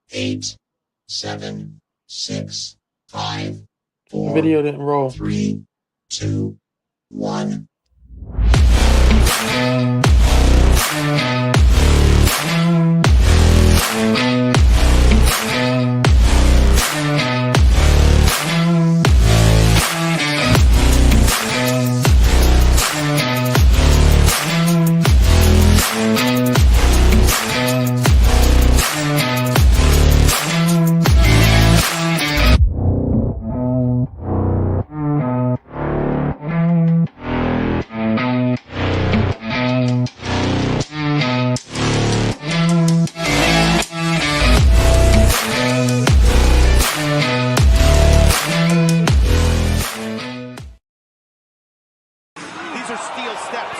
8, 7, 6, 5, 4, Video didn't roll. 3, 2, 1.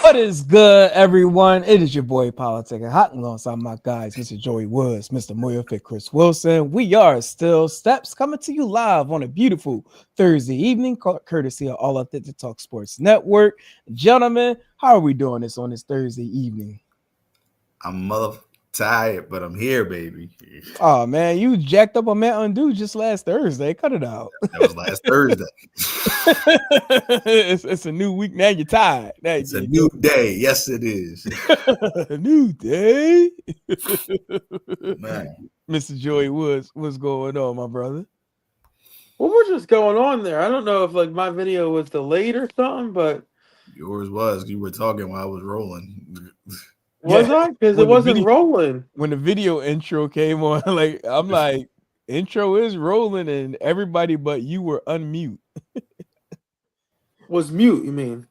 What is good, everyone? It is your boy Politic Hot alongside my guys, Mr. Joey Woods, Mr. Moyerfit, Chris Wilson. We are Still Steps coming to you live on a beautiful Thursday evening, courtesy of All Authentic Talk Sports Network. Gentlemen, how are we doing this on this Thursday evening? I'm tired, but I'm here, baby. Oh man, you jacked up a Mountain Dew just last Thursday. Cut it out. That was last Thursday. It's a new week. Now you're tired. Now it's a new day. Yes, it is. A new day. Man. Mr. Joey Woods, what's going on, my brother? What was just going on there? I don't know if like my video was delayed or something, but yours was. You were talking while I was rolling. Was I? Because it wasn't rolling. When the video intro came on, like I'm like, intro is rolling, and everybody but you were unmute. Was mute, you mean?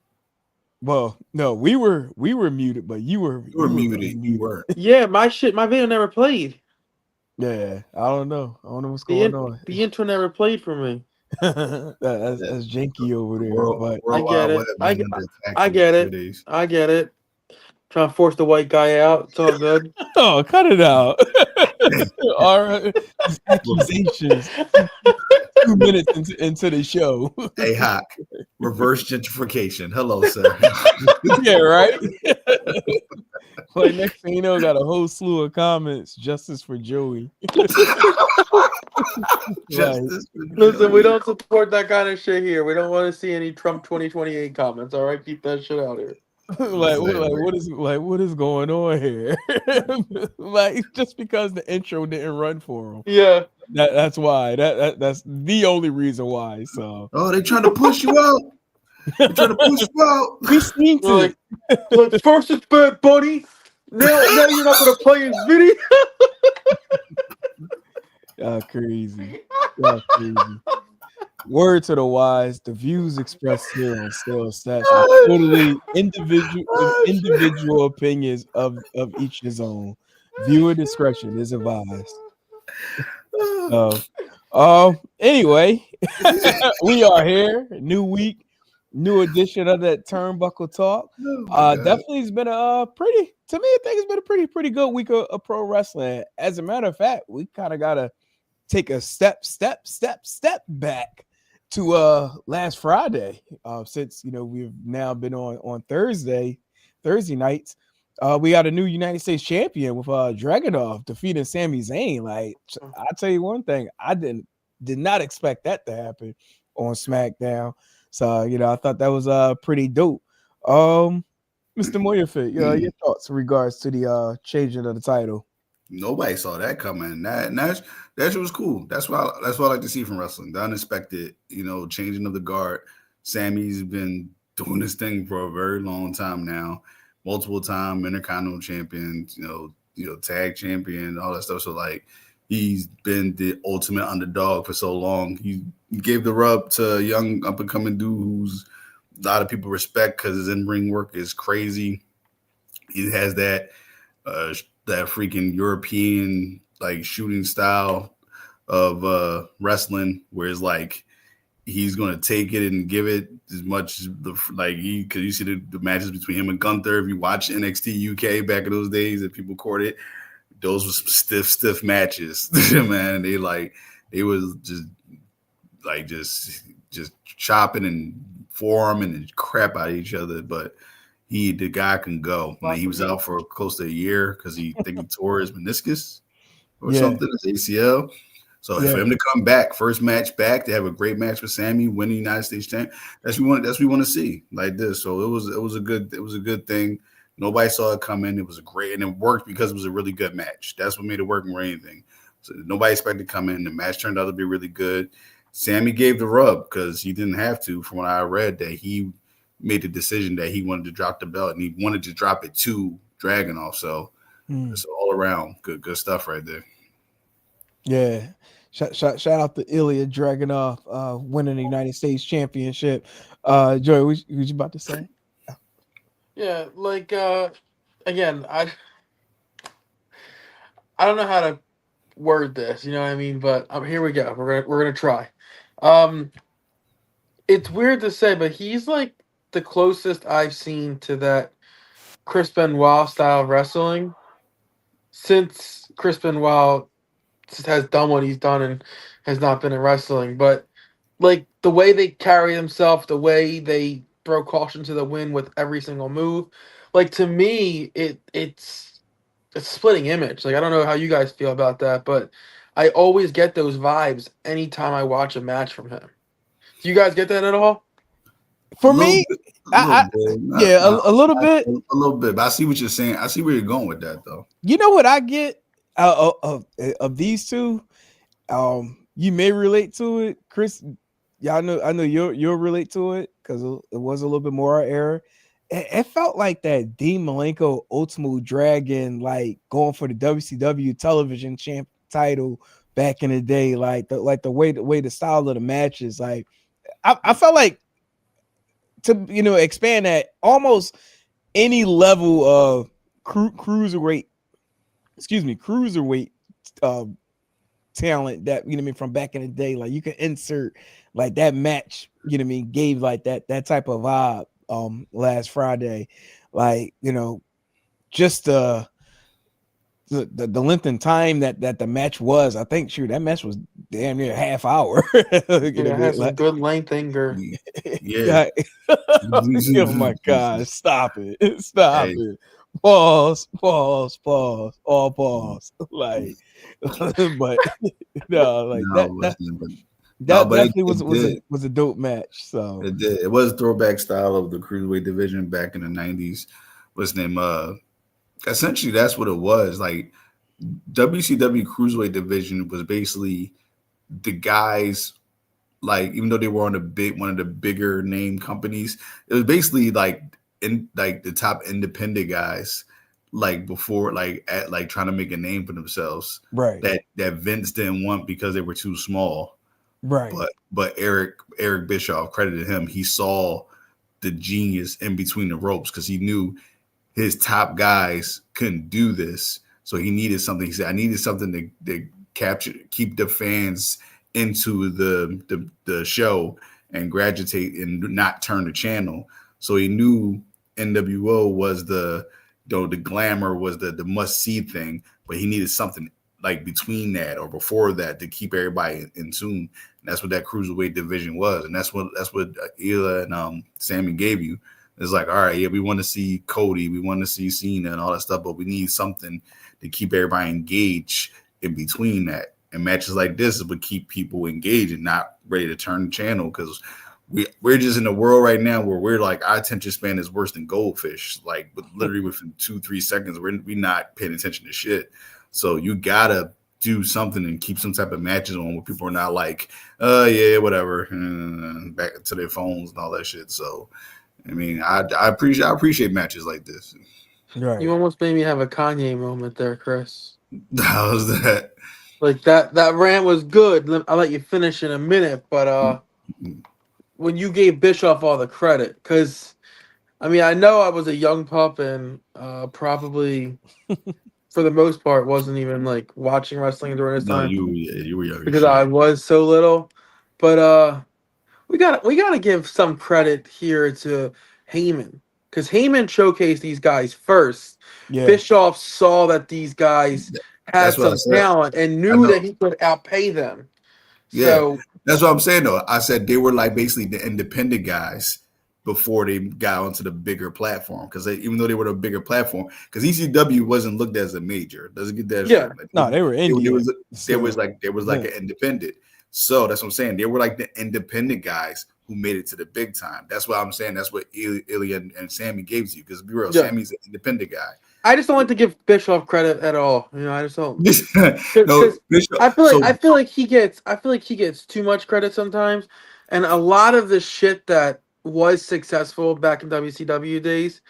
Well, no, we were muted, but you were muted. You were. Yeah, my video never played. Yeah, I don't know what's going on. The intro never played for me. That's janky over there. But I get it. I get it. Trying to force the white guy out. It's all good. Oh, cut it out. All right. Accusations. 2 minutes into the show. Hey, Hawk. Reverse gentrification. Hello, sir. Yeah, right? Like, next thing you know, got a whole slew of comments. Justice for Joey. Listen, we don't support that kind of shit here. We don't want to see any Trump 2028 comments. All right, keep that shit out here. What is going on here? Like, just because the intro didn't run for him. Yeah, that's why. That's the only reason why. So they trying to push you out. They're trying to push you out. We seen to like first it's Bad Bunny. Now you're not gonna play his video. Y'all crazy. Word to the wise, the views expressed here on Still Stats are totally individual opinions of each his own. Viewer discretion is advised. Anyway, we are here. New week, new edition of that Turnbuckle Talk. Definitely has been I think it's been a pretty good week of pro wrestling. As a matter of fact, we kind of gotta take a step back to last Friday, since we've now been on Thursday nights. We got a new United States champion with Dragunov defeating Sami Zayn. Like, I'll tell you one thing, I did not expect that to happen on SmackDown. So I thought that was pretty dope. Mr. Moyerfit, your thoughts in regards to the changing of the title? Nobody saw that coming. That shit was cool. That's what I like to see from wrestling. The unexpected, changing of the guard. Sammy's been doing this thing for a very long time now. Multiple time Intercontinental champion, tag champion, all that stuff. So like, he's been the ultimate underdog for so long. He gave the rub to a young up and coming dude who's a lot of people respect because his in-ring work is crazy. He has that freaking European like shooting style of wrestling, where it's like he's gonna take it and give it as much as because you see the matches between him and Gunther. If you watch NXT UK back in those days that people courted, those were some stiff matches, man. They was just chopping and forearming and crap out of each other, but the guy can go. Like, he was out for close to a year because he tore his meniscus. or something. His ACL. So for him to come back, first match back, to have a great match with Sammy, win the United States champ, that's what we want to see like this. So it was a good thing. Nobody saw it coming. It was a great, and it worked because it was a really good match. That's what made it work more than anything. So nobody expected to come in. The match turned out to be really good. Sammy gave the rub because he didn't have to. From what I read, that he made the decision that he wanted to drop the belt and he wanted to drop it to Dragunov. So it's all around good stuff right there. Yeah. Shout out to Ilya Dragunov winning the United States Championship. Joey, what you about to say? Yeah, like again, I don't know how to word this, you know what I mean? But here we go. We're gonna try. It's weird to say, but he's like the closest I've seen to that Chris Benoit style wrestling since Chris Benoit has done what he's done and has not been in wrestling. But like the way they carry themselves, the way they throw caution to the wind with every single move, like to me, it's a splitting image. Like I don't know how you guys feel about that, but I always get those vibes anytime I watch a match from him. Do you guys get that at all? For me, a little bit. A little bit. But I see what you're saying. I see where you're going with that, though. You know what I get of these two? You may relate to it, Chris. Yeah, I know you'll relate to it because it was a little bit more our era. It felt like that Dean Malenko Ultimate Dragon, like going for the WCW television champ title back in the day, like the way the style of the matches. Like I felt like, to expand that, almost any level of cruiserweight talent that from back in the day, like you can insert like that match, gave like that type of vibe last Friday, like just the length and time that the match was. I think that match was damn near a half hour. It has some good length anger. Yeah. Oh my God! Stop it! It! Pause. All pause. Like, but no, like that definitely was a dope match. So it did. It was a throwback style of the cruiserweight division back in the 90s. What's his name? Essentially, that's what it was. Like WCW cruiserweight division was basically the guys. Like even though they were on one of the bigger name companies, it was basically like the top independent guys. Like before, trying to make a name for themselves, right? That Vince didn't want because they were too small, right? But Eric Bischoff credited him. He saw the genius in between the ropes because he knew his top guys couldn't do this, so he needed something. He said, "I needed something to keep the fans into the show and graduate and not turn the channel." So he knew NWO was the glamour, was the must-see thing, but he needed something like between that or before that to keep everybody in tune. And that's what that cruiserweight division was, and that's what Ela and Sammy gave you. It's like, all right, yeah, we want to see Cody, we want to see Cena and all that stuff, but we need something to keep everybody engaged in between that. And matches like this would keep people engaged and not ready to turn the channel, because we're just in a world right now where we're like, our attention span is worse than goldfish. Like literally within 2-3 seconds, we're not paying attention to shit. So you gotta do something and keep some type of matches on where people are not like, yeah, whatever, back to their phones and all that shit. So I mean, I appreciate matches like this. Right. You almost made me have a Kanye moment there, Chris. How was that? Like that rant was good. I'll let you finish in a minute, but when you gave Bischoff all the credit, because I mean, I know I was a young pup and probably for the most part wasn't even like watching wrestling during this time. You were young because I was so little. But we gotta give some credit here to Heyman, because Heyman showcased these guys first. Yeah. Bischoff saw that these guys had some talent and knew that he could outpay them. Yeah, so that's what I'm saying though. I said they were like basically the independent guys before they got onto the bigger platform. Because even though they were the bigger platform, because ECW wasn't looked as a major. Doesn't get that Yeah. straight. Like, No, they were indie. there was like an independent. So that's what I'm saying. They were like the independent guys who made it to the big time. That's what I'm saying. That's what Ilya and Sammy gave to you. Because be real, Yeah. Sammy's an independent guy. I just don't like to give Bischoff credit at all. I just don't. No, Bishop, I feel like he gets too much credit sometimes, and a lot of the shit that was successful back in WCW days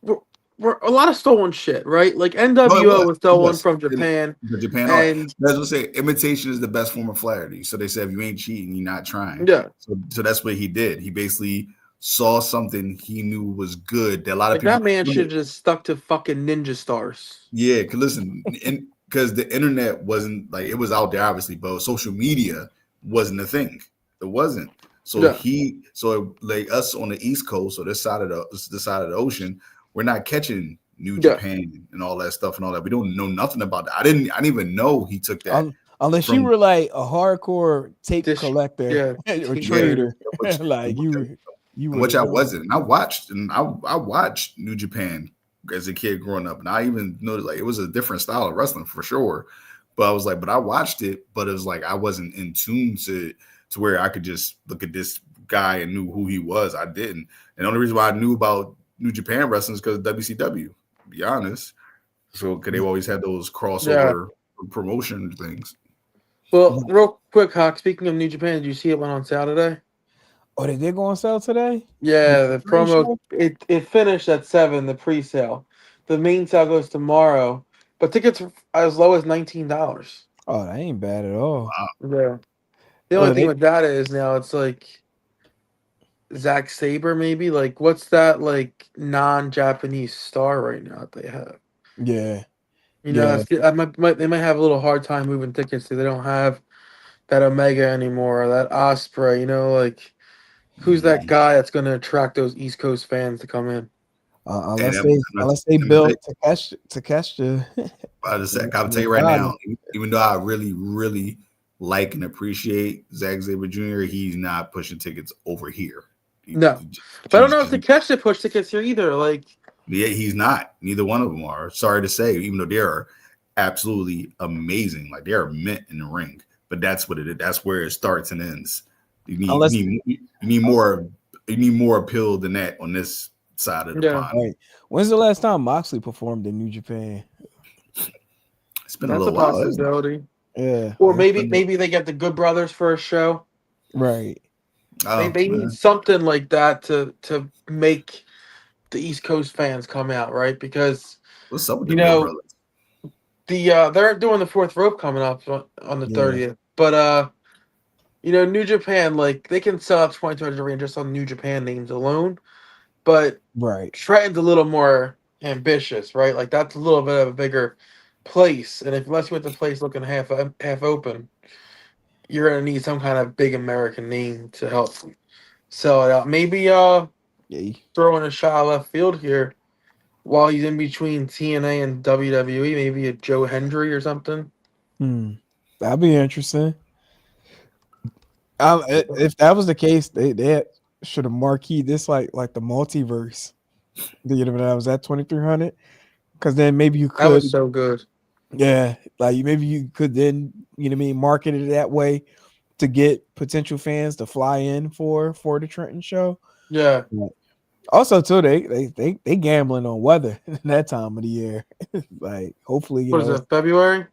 were a lot of stolen shit, right? Like NWO was stolen from Japan, and that's what I say. Imitation is the best form of flattery. So they said, if you ain't cheating, you're not trying. Yeah. So that's what he did. He basically saw something he knew was good that a lot of people. That man should have just stuck to fucking Ninja Stars. Yeah, because listen, because the internet wasn't like, it was out there obviously, but social media wasn't a thing. It wasn't. So like us on the East Coast or this side of the ocean, we're not catching New Japan and all that stuff and all that. We don't know nothing about that. I didn't even know he took that. Unless you were like a hardcore tape collector or trader, like you which I wasn't. And I watched New Japan as a kid growing up, and I even noticed like it was a different style of wrestling for sure. But I was like, but I watched it, but it was like I wasn't in tune to where I could just look at this guy and knew who he was. I didn't. And the only reason why I knew about New Japan wrestling is because of WCW, to be honest. So because they always had those crossover promotion things. Well, real quick, Hawk, speaking of New Japan, did you see it went on sale today? Oh, they did go on sale today? Yeah, the promo, it finished at 7, the pre-sale. The main sale goes tomorrow, but tickets are as low as $19. Oh, that ain't bad at all. Wow. Yeah. The only thing with that is now it's like Zack Sabre, maybe? Like, what's that, like, non-Japanese star right now that they have? Yeah. They might have a little hard time moving tickets. They don't have that Omega anymore, or that Osprey, like, who's that guy that's going to attract those East Coast fans to come in? Unless they build Takeshita. I'll tell you right now, even though I really, really like and appreciate Zack Sabre Jr., he's not pushing tickets over here. But I don't know if Takeshita pushed tickets here either. Like, yeah, he's not. Neither one of them are. Sorry to say, even though they are absolutely amazing, like they are mint in the ring. But that's what it is. That's where it starts and ends. You need more appeal than that on this side of the pond. Right. When's the last time Moxley performed in New Japan? It's been a little while. That's a possibility. Yeah. Or maybe they get the Good Brothers for a show. Right. They need something like that to make the East Coast fans come out, right? Because what's up with the Good Brothers? They're doing the Fourth Rope coming up on the 30th, but New Japan, like, they can sell out 2200 Arena just on New Japan names alone, but Trenton's a little more ambitious, right? Like, that's a little bit of a bigger place, and unless you want the place looking half open, you're gonna need some kind of big American name to help sell it out. Maybe throwing a shot left field here while he's in between TNA and WWE, maybe a Joe Hendry or something. That'd be interesting. If that was the case, they should have marquee this like the multiverse. That was at 2300, because then maybe you could. That was so good. Yeah, like maybe you could then market it that way to get potential fans to fly in for the Trenton show. Yeah. Also, too, they gambling on weather that time of the year. Like, hopefully, what is it, February?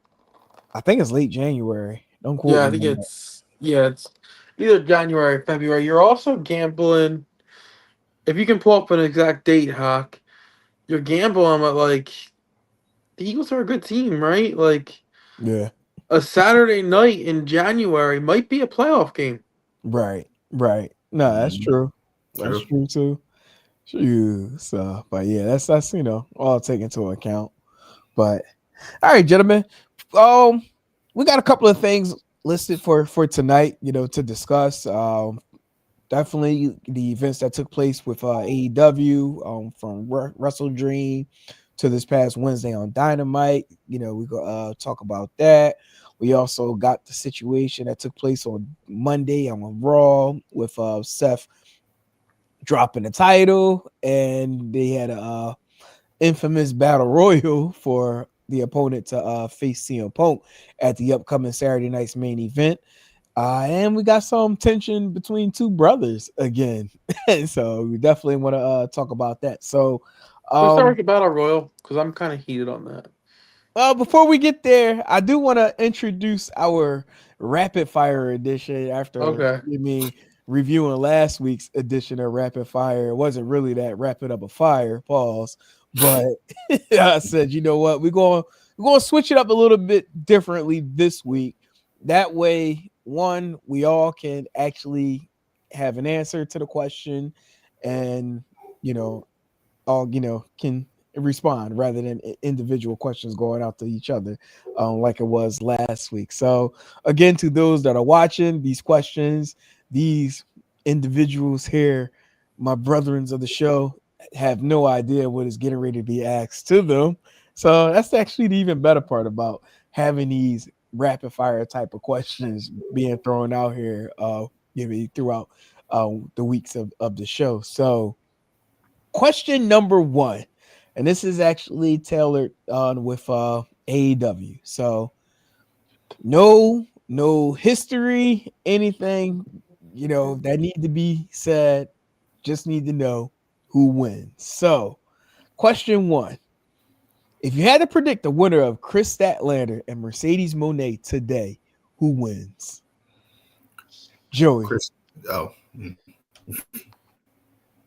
I think it's late January. Don't quote me. Yeah, I think it's either January or February. You're also gambling. If you can pull up an exact date, Hawk, you're gambling at, like, the Eagles are a good team, right? Like, a Saturday night in January might be a playoff game. Right. No, that's true. That's true too. So, but yeah, that's all taken into account. But all right, gentlemen, we got a couple of things listed for tonight, to discuss. Definitely the events that took place with AEW, from Wrestle Dream to this past Wednesday on Dynamite. We go talk about that. We also got the situation that took place on Monday on Raw with Seth dropping the title, and they had a infamous battle royal for the opponent to face CM Punk at the upcoming Saturday night's main event. And we got some tension between two brothers again. And so we definitely want to talk about that. So Let's start with the Battle Royal because I'm kind of heated on that. before we get there, I do want to introduce our rapid fire edition after reviewing last week's edition of Rapid Fire. It wasn't really that rapid of a fire, pause. But I said, you know what, we're going to switch it up a little bit differently this week. That way, one, we all can actually have an answer to the question, and all can respond rather than individual questions going out to each other, like it was last week. So again, to those that are watching, these questions, these individuals here, my brethrens of the show, have no idea what is getting ready to be asked to them. So that's actually the even better part about having these rapid fire type of questions being thrown out here throughout the weeks of the show. So question number one, and this is actually tailored on with AEW. So no history, anything that need to be said. Just need to know who wins. So question one: if you had to predict the winner of Chris Statlander and Mercedes Moné today, who wins? Joey. Chris. Oh.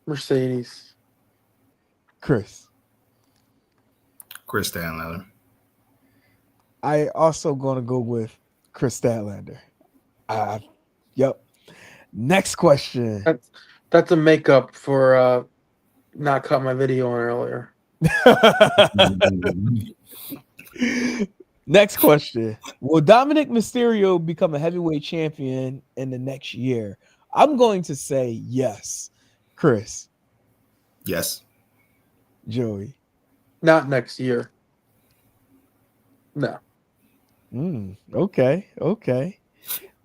Mercedes. Chris Statlander. I also gonna go with Chris Statlander. Yep. Next question. That's a makeup for not cut my video on earlier. Next question. Will Dominic Mysterio become a heavyweight champion in the next year? I'm going to say yes. Chris. Yes. Joey. Not next year. No. Okay.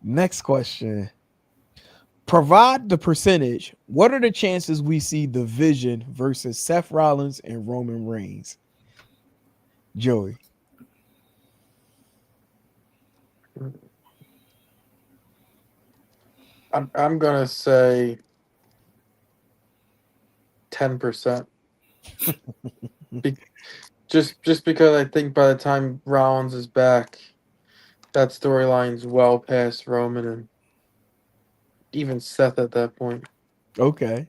Next question. Provide the percentage. What are the chances we see the Vision versus Seth Rollins and Roman Reigns? Joey. I'm gonna say 10%. Just because I think by the time Rollins is back, that storyline's well past Roman and even Seth at that point. Okay.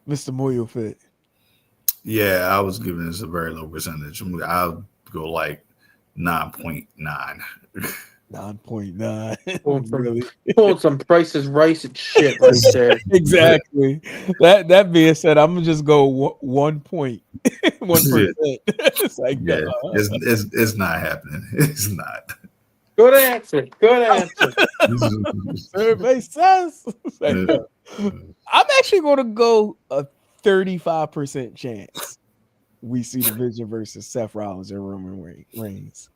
Mr. Moyo Fit. Yeah, I was giving this a very low percentage. I'll go like 9.9. 9.9. Pulling some Price's Rice and shit right there. Exactly. That being said, I'm gonna just go 1.1%. It's like it's not happening. It's not. Good answer. It makes sense. I'm actually gonna go a 35% chance we see the Vision versus Seth Rollins and Roman Reigns.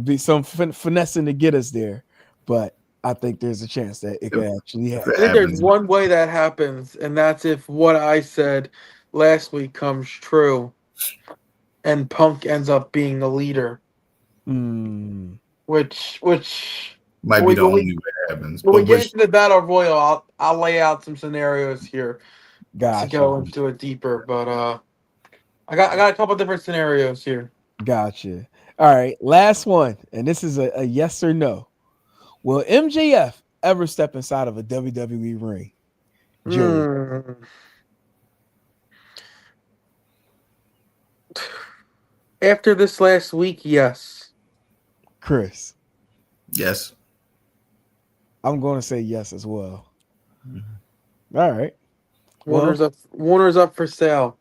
Be some finessing to get us there, but I think there's a chance that it could actually happen. I think there's one way that happens, and that's if what I said last week comes true, and Punk ends up being the leader. Which might be the only way it happens. When we get into the Battle Royal, I'll lay out some scenarios here to go into it deeper. But I got a couple different scenarios here. Gotcha. All right, last one, and this is a yes or no. Will MJF ever step inside of a WWE ring? Joey. After this last week, yes. Chris. Yes. I'm going to say yes as well. Mm-hmm. All right. Warner's up for sale.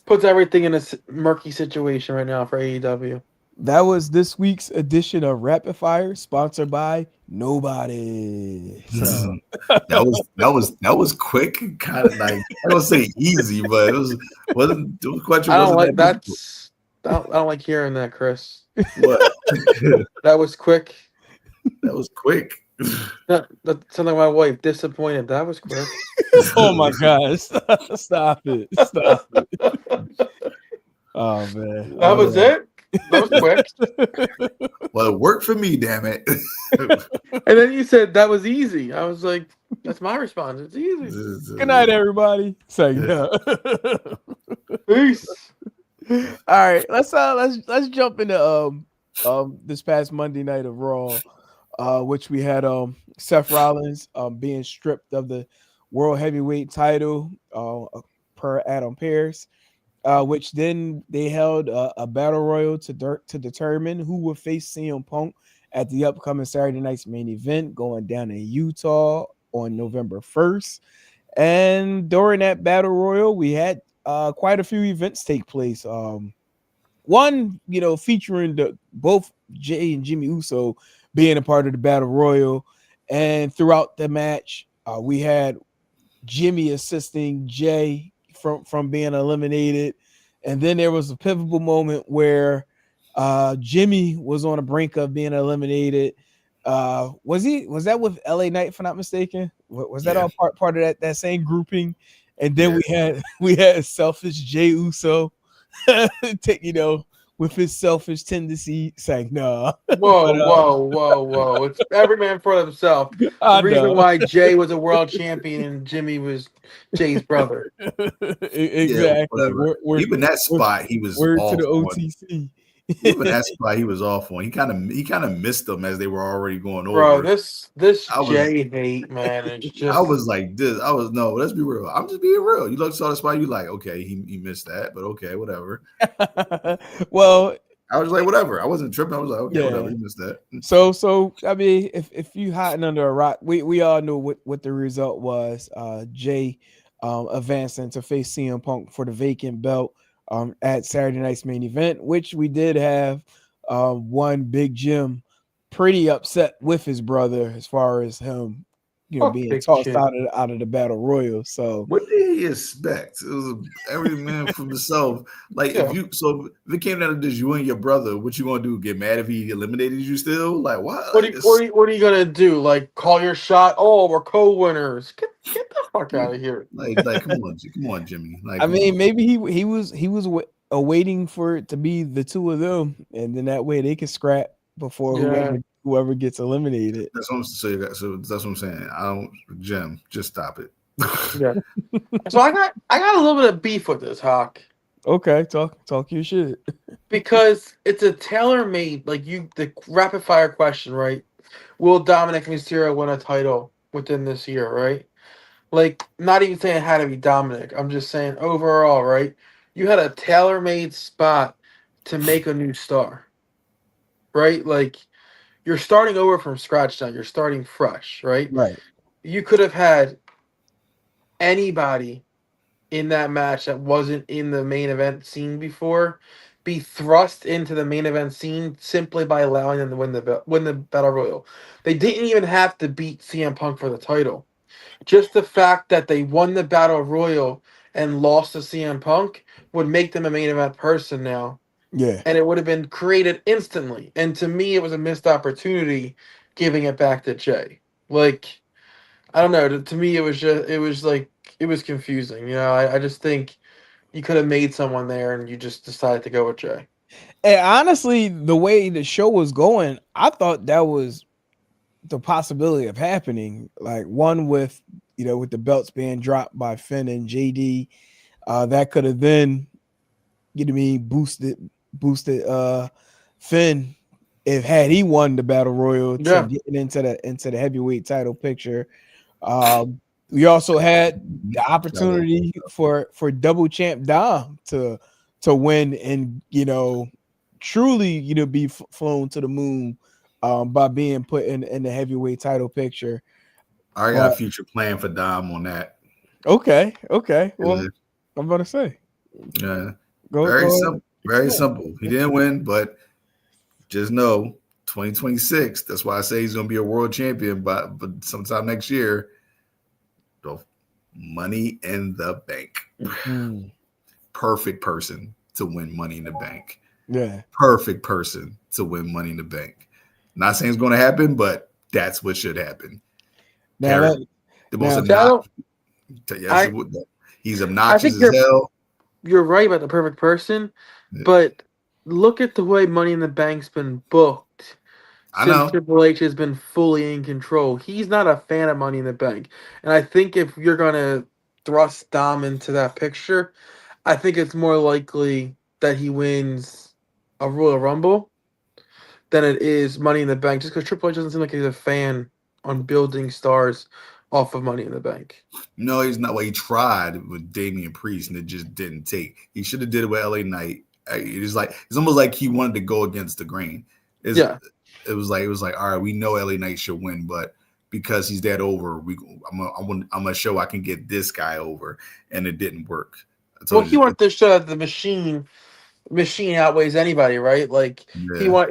Puts everything in a murky situation right now for AEW. That was this week's edition of Rapid Fire, sponsored by Nobody. So. that was quick, kind of like, I don't say easy, but it wasn't quite. I don't like hearing that, Chris. What? That was quick. That was quick. That sounded like my wife. Disappointed. That was quick. Oh my gosh. Stop it. Stop it. Oh man. That was it. That was quick. Well, it worked for me, damn it. And then you said that was easy. I was like, that's my response. It's easy. Good night, everybody. Say yeah. Peace. All right, let's jump into this past Monday night of Raw, which we had Seth Rollins being stripped of the World Heavyweight title per Adam Pearce, which then they held a battle royal to determine who would face CM Punk at the upcoming Saturday night's main event going down in Utah on November 1st. And during that battle royal, we had quite a few events take place. One, featuring both Jay and Jimmy Uso being a part of the battle royal, and throughout the match, we had Jimmy assisting Jay from being eliminated, and then there was a pivotal moment where Jimmy was on the brink of being eliminated. Was that with LA Knight, if I'm not mistaken? Was that all part of that same grouping? And then we had selfish Jay Uso, with his selfish tendency, saying, "No." Whoa! It's every man for himself. The reason why Jay was a world champion and Jimmy was Jay's brother. Exactly. Yeah, even that spot, he was off to the OTC. Even that spot, he was off on. He kind of missed them as they were already going over. Bro, this Jay hate, man. It's just I was like this. No. Let's be real. I'm just being real. You saw the spot. You like, okay, he missed that, but okay, whatever. Well, I was like, whatever. I wasn't tripping. I was like, okay, whatever. You missed that. So I mean, if you hiding under a rock, we all know what the result was. Jay advancing to face CM Punk for the vacant belt at Saturday night's main event, which we did have one Big Jim pretty upset with his brother as far as him, being tossed out of the battle royal. So what did he expect? It was every man for himself. Like if it came down to this, you and your brother, what you gonna do? Get mad if he eliminated you still? Like what? What are you gonna do? Like call your shot? Oh, we're co-winners. Get the fuck out of here! Like come on, Jimmy. Like I mean, maybe he was awaiting for it to be the two of them, and then that way they can scrap before whoever gets eliminated. That's what I'm saying. So that's what I'm saying. Jim, just stop it. Yeah. So I got a little bit of beef with this, Hawk. Okay, talk your shit. Because it's a tailor-made, the rapid fire question, right? Will Dominic Mysterio win a title within this year, right? Like, not even saying it had to be Dominic. I'm just saying overall, right? You had a tailor-made spot to make a new star, right? Like, you're starting over from scratch now. You're starting fresh, right? Right. You could have had anybody in that match that wasn't in the main event scene before be thrust into the main event scene simply by allowing them to win the battle royal. They didn't even have to beat CM Punk for the title. Just the fact that they won the battle royal and lost to CM Punk would make them a main event person now. Yeah. And it would have been created instantly. And to me, it was a missed opportunity giving it back to Jay. Like, I don't know. To me, it was confusing. I just think you could have made someone there and you just decided to go with Jay. And honestly, the way the show was going, I thought that was the possibility of happening. Like one with the belts being dropped by Finn and JD, that could have then boosted Finn if had he won the battle royal to getting into the heavyweight title picture. We also had the opportunity for double champ Dom to win and truly be flown to the moon by being put in the heavyweight title picture. I got a future plan for Dom on that. Okay. Well, I'm about to say. Yeah. Very simple. He didn't win, but just know 2026. That's why I say he's gonna be a world champion, but sometime next year. Money in the Bank. Perfect person to win Money in the Bank. Yeah. Perfect person to win Money in the Bank. Not saying it's going to happen, but That's what should happen. Now, Period. The most now- obnoxious. I- He's I obnoxious think as hell. you're right about the perfect person, Yeah. but look at the way Money in the Bank's been booked I since know. Triple H has been fully in control. He's not a fan of Money in the Bank. And I think if you're going to thrust Dom into that picture, I think it's more likely that he wins a Royal Rumble than it is Money in the Bank, just because Triple H doesn't seem like he's a fan on building stars off of Money in the Bank. No, he's not. Well, he tried with Damian Priest, and it just didn't take. He should have did it with LA Knight. It's almost like he wanted to go against the grain. Yeah. It was like, all right, we know LA Knight should win, but because he's that over, I'm gonna show I can get this guy over, and it didn't work. Well, he wanted to show that the machine outweighs anybody, right? Like Yeah.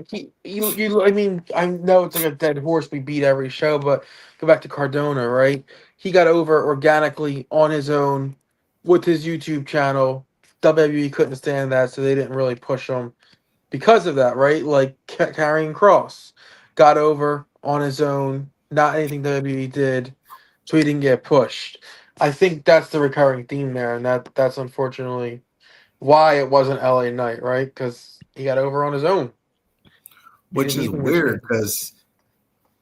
I mean, I know it's like a dead horse we beat every show, but go back to Cardona, right? He got over organically on his own with his YouTube channel. WWE couldn't stand that, so they didn't really push him because of that, right? Like carrying Cross got over on his own, not anything WWE did, so he didn't get pushed. I think that's the recurring theme there, and that's unfortunately why it wasn't LA Knight, right? Because he got over on his own. Which is weird because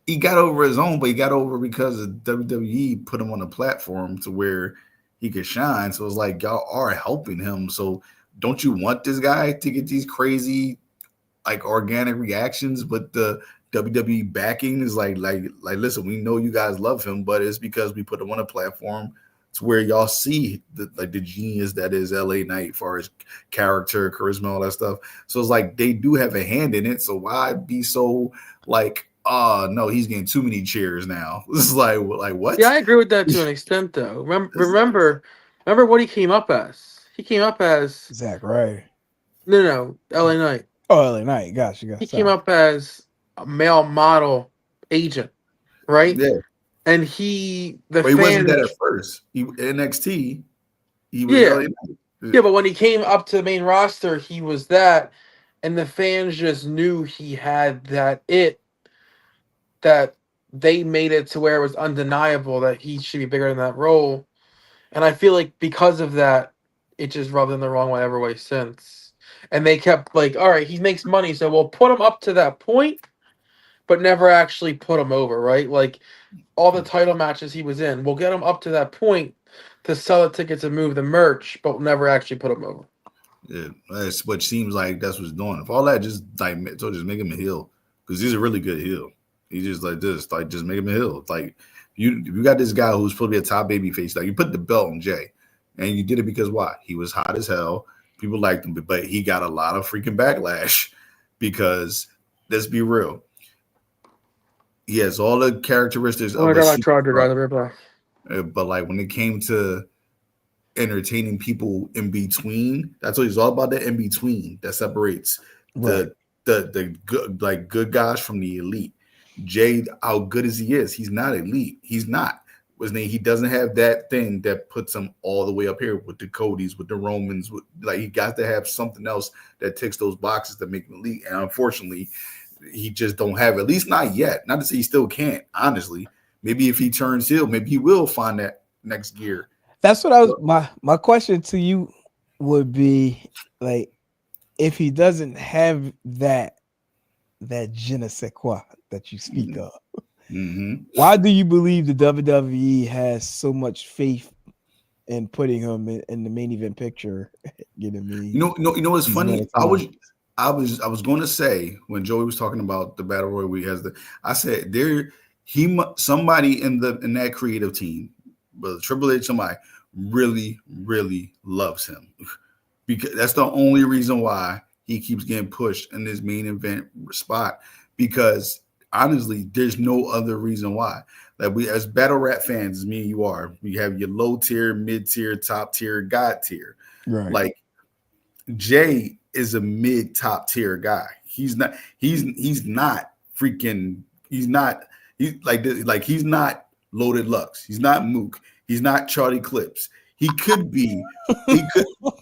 he got over his own, but he got over because of WWE put him on a platform to where he could shine. So it's like y'all are helping him. So don't you want this guy to get these crazy, like organic reactions? But the WWE backing is like, listen, we know you guys love him, but it's because we put him on a platform to where y'all see the genius that is LA Knight as far as character, charisma, all that stuff. So it's like they do have a hand in it. So why be so like, oh no, he's getting too many cheers now? It's like what? Yeah, I agree with that to an extent, though. Remember what he came up as? He came up as Zack Ryder. No, LA Knight. Oh, LA Knight. Gotcha. He came up as a male model agent, right? Yeah. And he wasn't that at first. He NXT. He was yeah. LA Knight. Yeah, but when he came up to the main roster, he was that, and the fans just knew he had that they made it to where it was undeniable that he should be bigger than that role. And I feel like because of that, it just rubbed them the wrong way every way since. And they kept like, all right, he makes money, so we'll put him up to that point, but never actually put him over, right? Like all the title matches he was in, we'll get him up to that point to sell the tickets and move the merch, but we'll never actually put him over. Yeah, that's what seems like that's what's doing. If all that just make him a heel, because he's a really good heel. He's just like this, like just make him a heel. It's like you got this guy who's supposed to be a top baby face. Like you put the belt on Jay, and you did it because why? He was hot as hell. People liked him, but he got a lot of freaking backlash because let's be real. He has all the characteristics of I got my a charger, guys. superstar. I'll be right back. But like when it came to entertaining people in between, that's what it's all about. The in between that separates the good, like good guys from the elite. Jay, how good as he is, he's not elite. He's not. He doesn't have that thing that puts him all the way up here with the Codys, with the Romans. Like he got to have something else that ticks those boxes to make him elite. And unfortunately, he just don't have it, at least not yet. Not to say he still can't, honestly. Maybe if he turns heel, maybe he will find that next gear. That's what I was. My question to you would be like, if he doesn't have that je ne sais quoi that you speak of, why do you believe the WWE has so much faith in putting him in the main event picture? You know what's funny? I was going to say when Joey was talking about the battle royal, I said somebody in that creative team, but Triple H, somebody really, really loves him because that's the only reason why he keeps getting pushed in this main event spot. Because honestly, there's no other reason why. Like we, as battle rap fans, as me and you are, we have your low tier, mid tier, top tier, god tier. Right. Like Jay is a mid top tier guy. He's not Loaded Lux. He's not Mook. He's not Charlie Clips. He could be,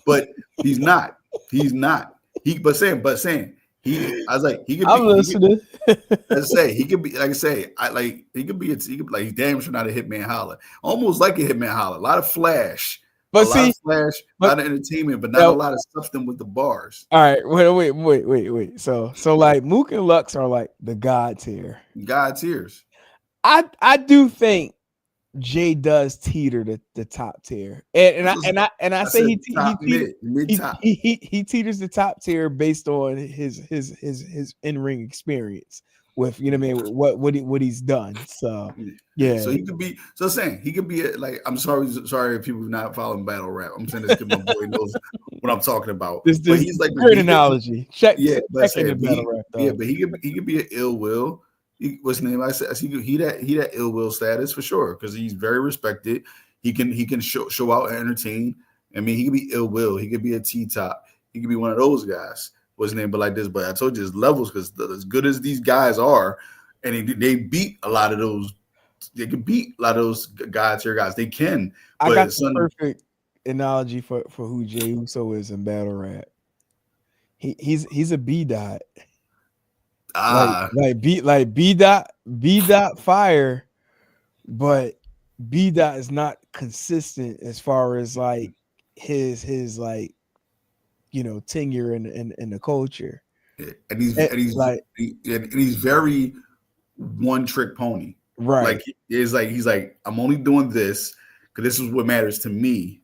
but he's not. But saying I was like, he could I'm be. listening. Let's say he could be. Like I say, he could be. He could be like he's damn sure not a hitman holler. Almost like a hitman holler. A lot of flash. But A lot of see, flash. A lot of entertainment, but not now, a lot of substance with the bars. all right, wait. So like Mook and Lux are like the god tier. God tears. I do think Jay does teeter the top tier, and I say said top mid top. he teeters the top tier based on his in ring experience with you know what I mean what he's done. So yeah, So he could be. So saying he could be like. I'm sorry if people are not following battle rap. I'm saying this because my boy knows what I'm talking about. this but he's like great analogy. Check but check in the battle rap though. but he could be an ill will. What's his name? I said he that ill will status for sure because he's very respected. He can show out and entertain. I mean, he could be ill will. He could be a T top. He could be one of those guys. What's his name? But like this. But I told you his levels because as good as these guys are, and they beat a lot of those. They can beat a lot of those guys here, guys. They can. I got the perfect analogy for who Jey Uso is in battle rap. He's a B dot. Like B dot fire, but B dot is not consistent as far as like his like you know tenure in the culture. Yeah. And he's very one trick pony. Right. Like he's like I'm only doing this because this is what matters to me.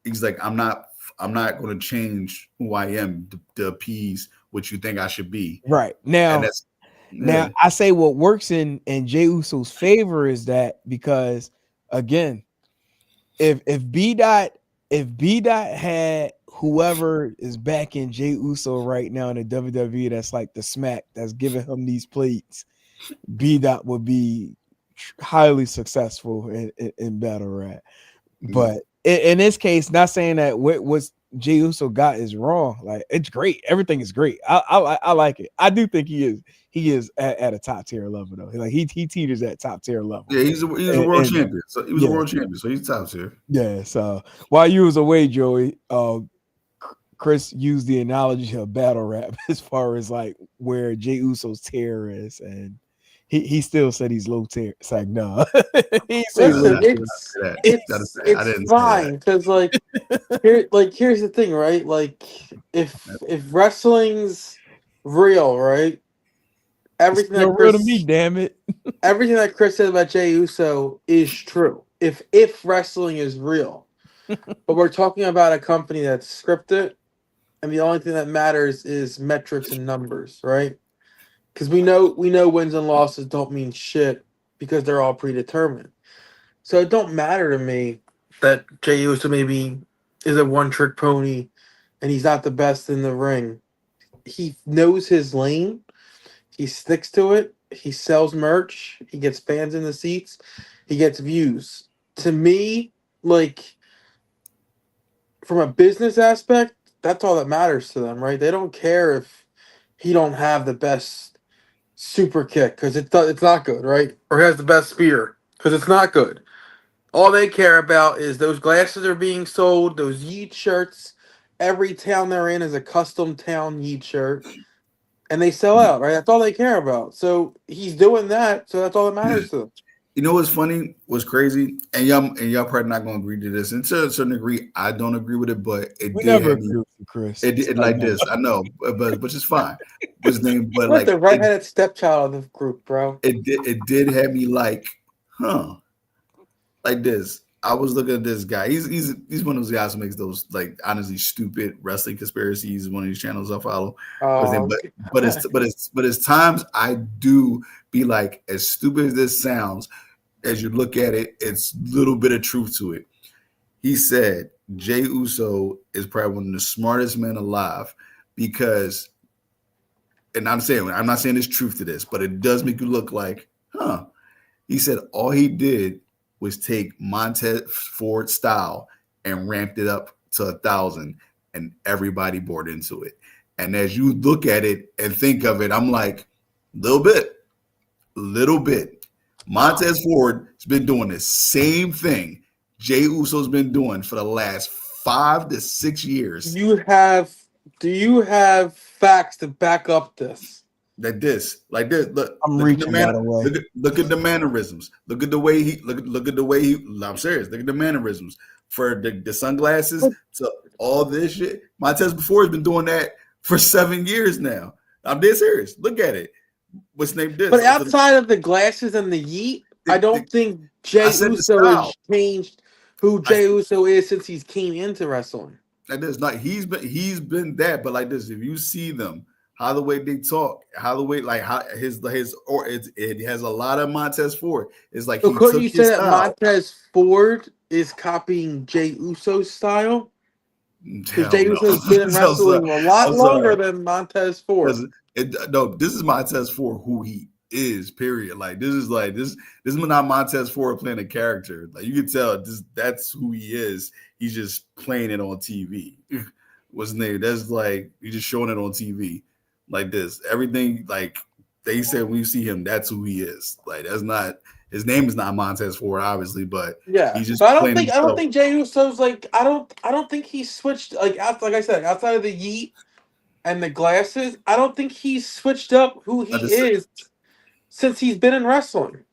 He's like I'm not going to change who I am to appease what you think I should be. Right. Now I say what works in Jey Uso's favor is that because again, if B dot had whoever is backing Jey Uso right now in the WWE that's like the smack that's giving him these plates, B dot would be highly successful in battle rap. But in this case, not saying that what's Jey Uso got is wrong. Like it's great. Everything is great. I like it. I do think he is at a top tier level though. Like he teeters at top tier level. Yeah, he's a world champion. So he was a world champion. So he's top tier. Yeah. So while you was away, Joey, Chris used the analogy of battle rap as far as like where Jey Uso's tier is, and he still said he's low tier. It's like no, listen, it's fine because here's the thing, right? Like if wrestling's real, right? Everything that real to me, damn it. Everything that Chris said about Jey Uso is true. If wrestling is real, but we're talking about a company that's scripted, and the only thing that matters is metrics and numbers, right? Because we know wins and losses don't mean shit because they're all predetermined. So it don't matter to me that Jey Uso maybe is a one-trick pony and he's not the best in the ring. He knows his lane. He sticks to it. He sells merch. He gets fans in the seats. He gets views. To me, like, from a business aspect, that's all that matters to them, right? They don't care if he don't have the best super kick because it's not good, right? Or has the best spear because it's not good. All they care about is those glasses are being sold, those Yeet shirts. Every town they're in is a custom town Yeet shirt, and they sell out, right? That's all they care about. So he's doing that, so that's all that matters to them. You know what's funny? What's crazy? And y'all probably not gonna agree to this. And to a certain degree, I don't agree with it, but it we did never have agree with you, Chris. It did like this. I know, but which is fine. His name, but like the redheaded stepchild of the group, bro. It did have me like, like this. I was looking at this guy. He's one of those guys who makes those like honestly stupid wrestling conspiracies. One of these channels I follow. But it's times I do be like, as stupid as this sounds, as you look at it, it's a little bit of truth to it. He said Jey Uso is probably one of the smartest men alive because, and I'm not saying there's truth to this, but it does make you look like, He said all he did was take Montez Ford style and ramped it up to 1,000, and everybody bought into it. And as you look at it and think of it, I'm like, little bit. Montez Ford has been doing the same thing Jey Uso's been doing for the last 5 to 6 years. You have Do you have facts to back up this? Like this. Look, I'm look at the reaching, man. by the way. Look at the mannerisms. Look at the way he look at the way he. I'm serious. Look at the mannerisms for the sunglasses to all this shit. Montez before has been doing that for 7 years now. I'm dead serious. Look at it. What's named this? But outside of the glasses and the yeet, I don't think I Jey said the Uso style. has changed who Jey Uso is since he's came into wrestling. Like this, like he's been that, but like this, if you see them, how the way they talk, how the way like how his or it has a lot of Montez Ford. It's like So he couldn't took you his say that style. Montez Ford is copying Jey Uso's style? Because Hell Jey no. Uso's been in wrestling a lot I'm longer sorry. than Montez Ford. No, this is Montez Ford who he is. Period. Like this is not Montez Ford playing a character. Like you can tell that's who he is. He's just playing it on TV. What's his name? That's like you're just showing it on TV, like this. Everything like they said when you see him, that's who he is. Like that's not his name is not Montez Ford, obviously, but Yeah, he's just but I playing don't himself. think Jey Uso's like I don't think he's switched like I said outside of the yeet and the glasses. I don't think he's switched up who he is since he's been in wrestling.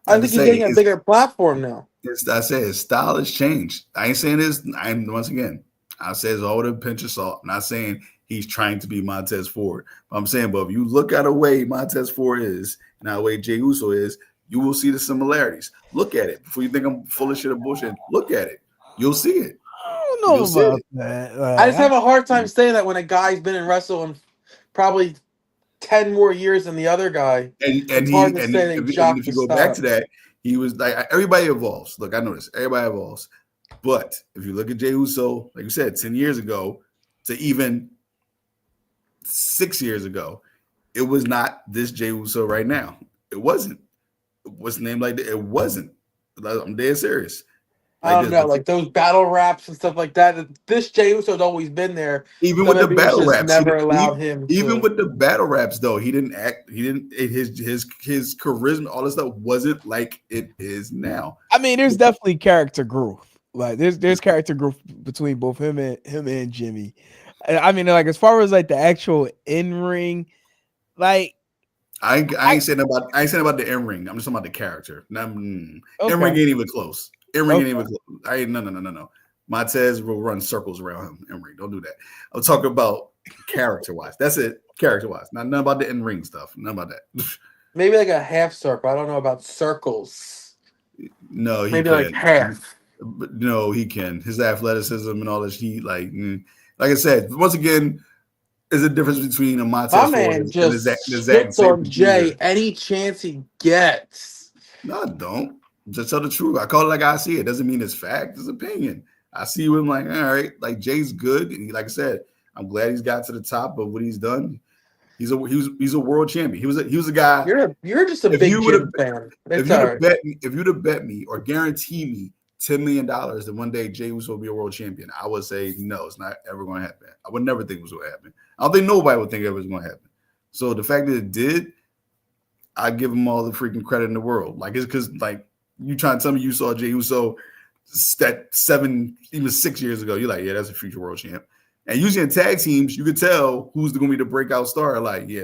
I think he's getting a bigger platform now. I say his style has changed. I ain't saying this. Once again, I say it's all with a pinch of salt. I'm not saying he's trying to be Montez Ford. But I'm saying, but if you look at the way Montez Ford is and the way Jey Uso is, you will see the similarities. Look at it before you think I'm full of shit or bullshit. Look at it. You'll see it. I don't know about that. Like, I just have a hard time saying that when a guy's been in wrestling probably 10 more years than the other guy. And it's hard to say if you go back to that, he was like everybody evolves. Look, I know this. Everybody evolves. But if you look at Jey Uso, like you said, 10 years ago to even 6 years ago, it was not this Jey Uso right now. It wasn't. What's named like that? It wasn't. I'm dead serious. I don't know, like those battle raps and stuff like that. This Jey Uso's always been there. Even with the battle raps, never allowed him. Even with the battle raps, though, he didn't act. He didn't. His charisma, all this stuff, wasn't like it is now. I mean, there's definitely character growth. Like there's character growth between both him and Jimmy. I mean, like as far as like the actual in ring, like I ain't saying about the in ring. I'm just talking about the character. In ring ain't even close. In ring ain't even close. I ain't no. Montez will run circles around him in ring. Don't do that. I'm talking about character wise. That's it. Character wise. None about the in ring stuff. None about that. Maybe like a half circle. I don't know about circles. No, maybe like half. But no, he can. His athleticism and all this. He like I said. Once again, there's a difference between a Montez My Ford man just spits on Jay any chance he gets. No, I don't. Just tell the truth. I call it like I see it. Doesn't mean it's fact. It's opinion. I see him like, all right, like Jay's good. And he, like I said, I'm glad he's got to the top of what he's done. He's a world champion. He was a guy. You're just a big Jim fan. If you'd have bet me or guarantee me $10 million that one day Jey Uso will be a world champion, I would say no, it's not ever going to happen. I would never think it was going to happen. I don't think nobody would think it was going to happen. So the fact that it did, I give him all the freaking credit in the world. Like it's because like you trying to tell me you saw Jey Uso that 7, even 6 years ago. You're like, yeah, that's a future world champ. And usually in tag teams, you could tell who's going to be the breakout star. Like, yeah,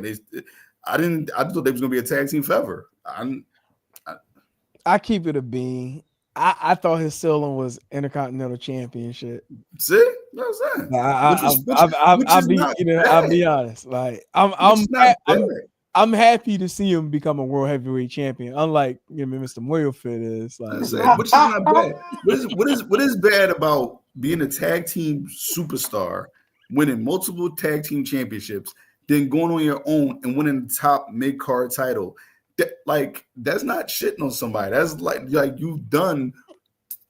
I thought they was going to be a tag team forever. I keep it a bean. I thought his ceiling was Intercontinental Championship. See, you know what I'm saying? I'll be honest. Like I'm happy to see him become a world heavyweight champion. Unlike Mr. Moyofit is like, which is not bad. What is bad about being a tag team superstar, winning multiple tag team championships, then going on your own and winning the top mid-card title? That's not shitting on somebody. That's like you've done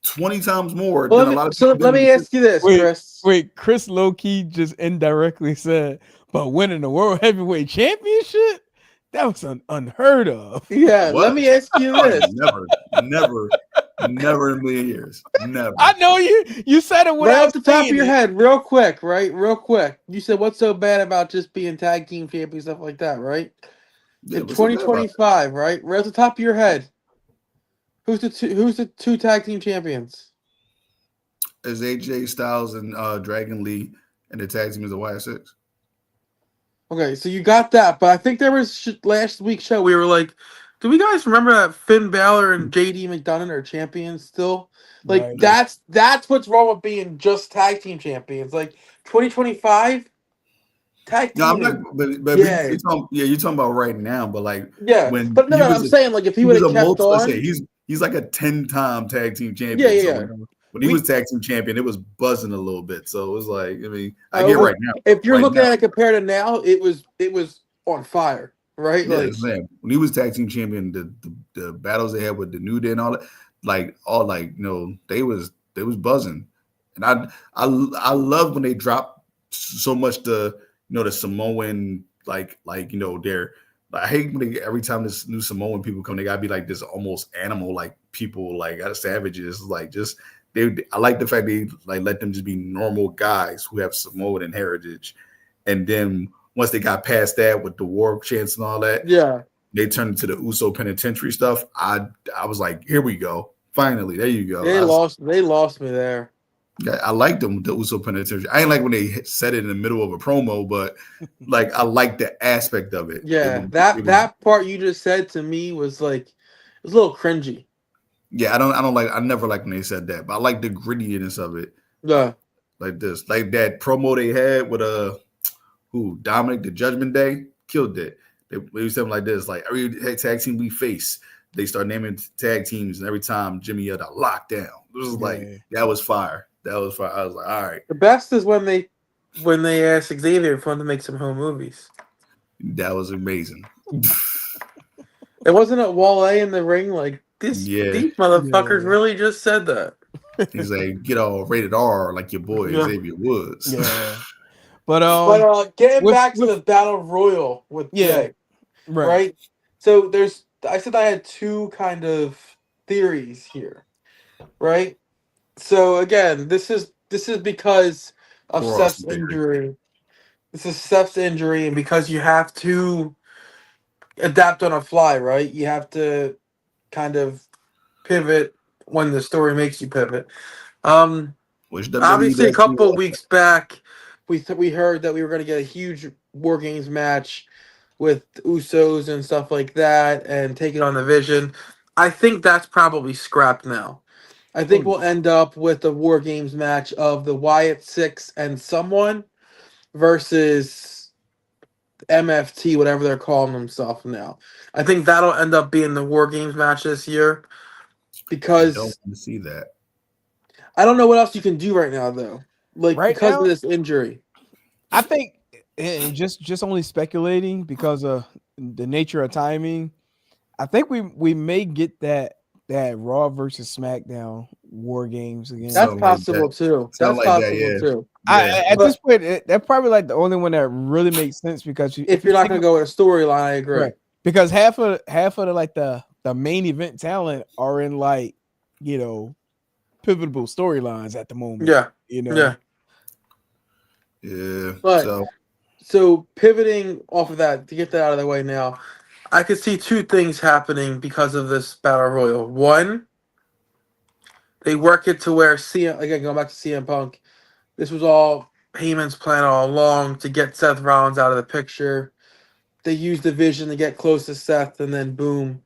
20 times more than a lot of people. So let me ask you this, Chris. Wait, Chris low-key just indirectly said, but winning the world heavyweight championship? That was unheard of. Yeah, let me ask you this. Never in a million years. Never. I know you said it right off the top of your head, real quick, right? Real quick. You said what's so bad about just being tag team champion, stuff like that, right? In 2025, right? Right off the top of your head. Who's the two tag team champions? Is AJ Styles and Dragon Lee And the tag team is the Wyatt Six. Okay, so you got that, but I think there was last week's show we were like, do we guys remember that Finn Balor and JD McDonough are champions still? Like Right. that's what's wrong with being just tag team champions. Like 2025 tag No, I'm team not. is But yeah. you're talking about right now. But like Yeah. when But no, I'm saying like if he he would was have a kept multi. Let's say on. he's like a 10-time tag team Yeah, champion. yeah, So yeah. when he was tag team champion, it was buzzing a little bit. So it was like, I mean, I get Well, right now. if you're Right looking now, at it compared to now, it was on fire, right? yeah, Like man. When he was tag team champion, the battles they had with the New Day and all that, they was buzzing, and I love when they drop so much the Samoan they're. I hate when every time this new Samoan people come, they gotta be like this almost animal like people like savages like just I like the fact they like let them just be normal guys who have Samoan heritage, and then once they got past that with the war chants and all that, yeah. they turned into the Uso penitentiary stuff. I was like, here we go. Finally, there you go. They lost me there. I liked them, the Uso penitentiary. I ain't like when they said it in the middle of a promo, but like I like the aspect of it. Yeah, that part you just said to me was like it was a little cringy. Yeah, I never like when they said that, but I like the grittiness of it. Yeah. Like this. Like that promo they had with Dominic the Judgment Day killed it. They was something like this, like every tag team we face, they start naming tag teams, and every time Jimmy had a lockdown. It was like that was fire. That was fire. I was like, all right. The best is when they asked Xavier if he wanted to make some home movies. That was amazing. It wasn't a Wale in the ring like this. Yeah. These motherfuckers really just said that. He's like, get all rated R like your boy Xavier Woods. Yeah. But getting back to the Battle Royal with Jay, right? So I said I had two kind of theories here, right? So again, this is because of Seth's injury. This is Seth's injury, and because you have to adapt on a fly, right? You have to kind of pivot when the story makes you pivot. Obviously, a couple of weeks back, we heard that we were going to get a huge War Games match with Usos and stuff like that, and taking on the Vision. I think that's probably scrapped now. I think we'll end up with the War Games match of the Wyatt Six and someone versus MFT, whatever they're calling themselves now. I think that'll end up being the War Games match this year because I don't want to see that. I don't know what else you can do right now, though. Like because now, of this injury. I think, and just only speculating because of the nature of timing, I think we may get that Raw versus SmackDown War Games again. That's possible too. That's possible too. At this point, that's probably like the only one that really makes sense because if you're not going to go with a storyline, I agree. Right. Because half of the like the main event talent are in like pivotal storylines at the moment. Yeah. Yeah. But so pivoting off of that to get that out of the way now, I could see two things happening because of this Battle Royal. One, they work it to where going back to CM Punk, this was all Heyman's plan all along to get Seth Rollins out of the picture. They used the Vision to get close to Seth, and then boom,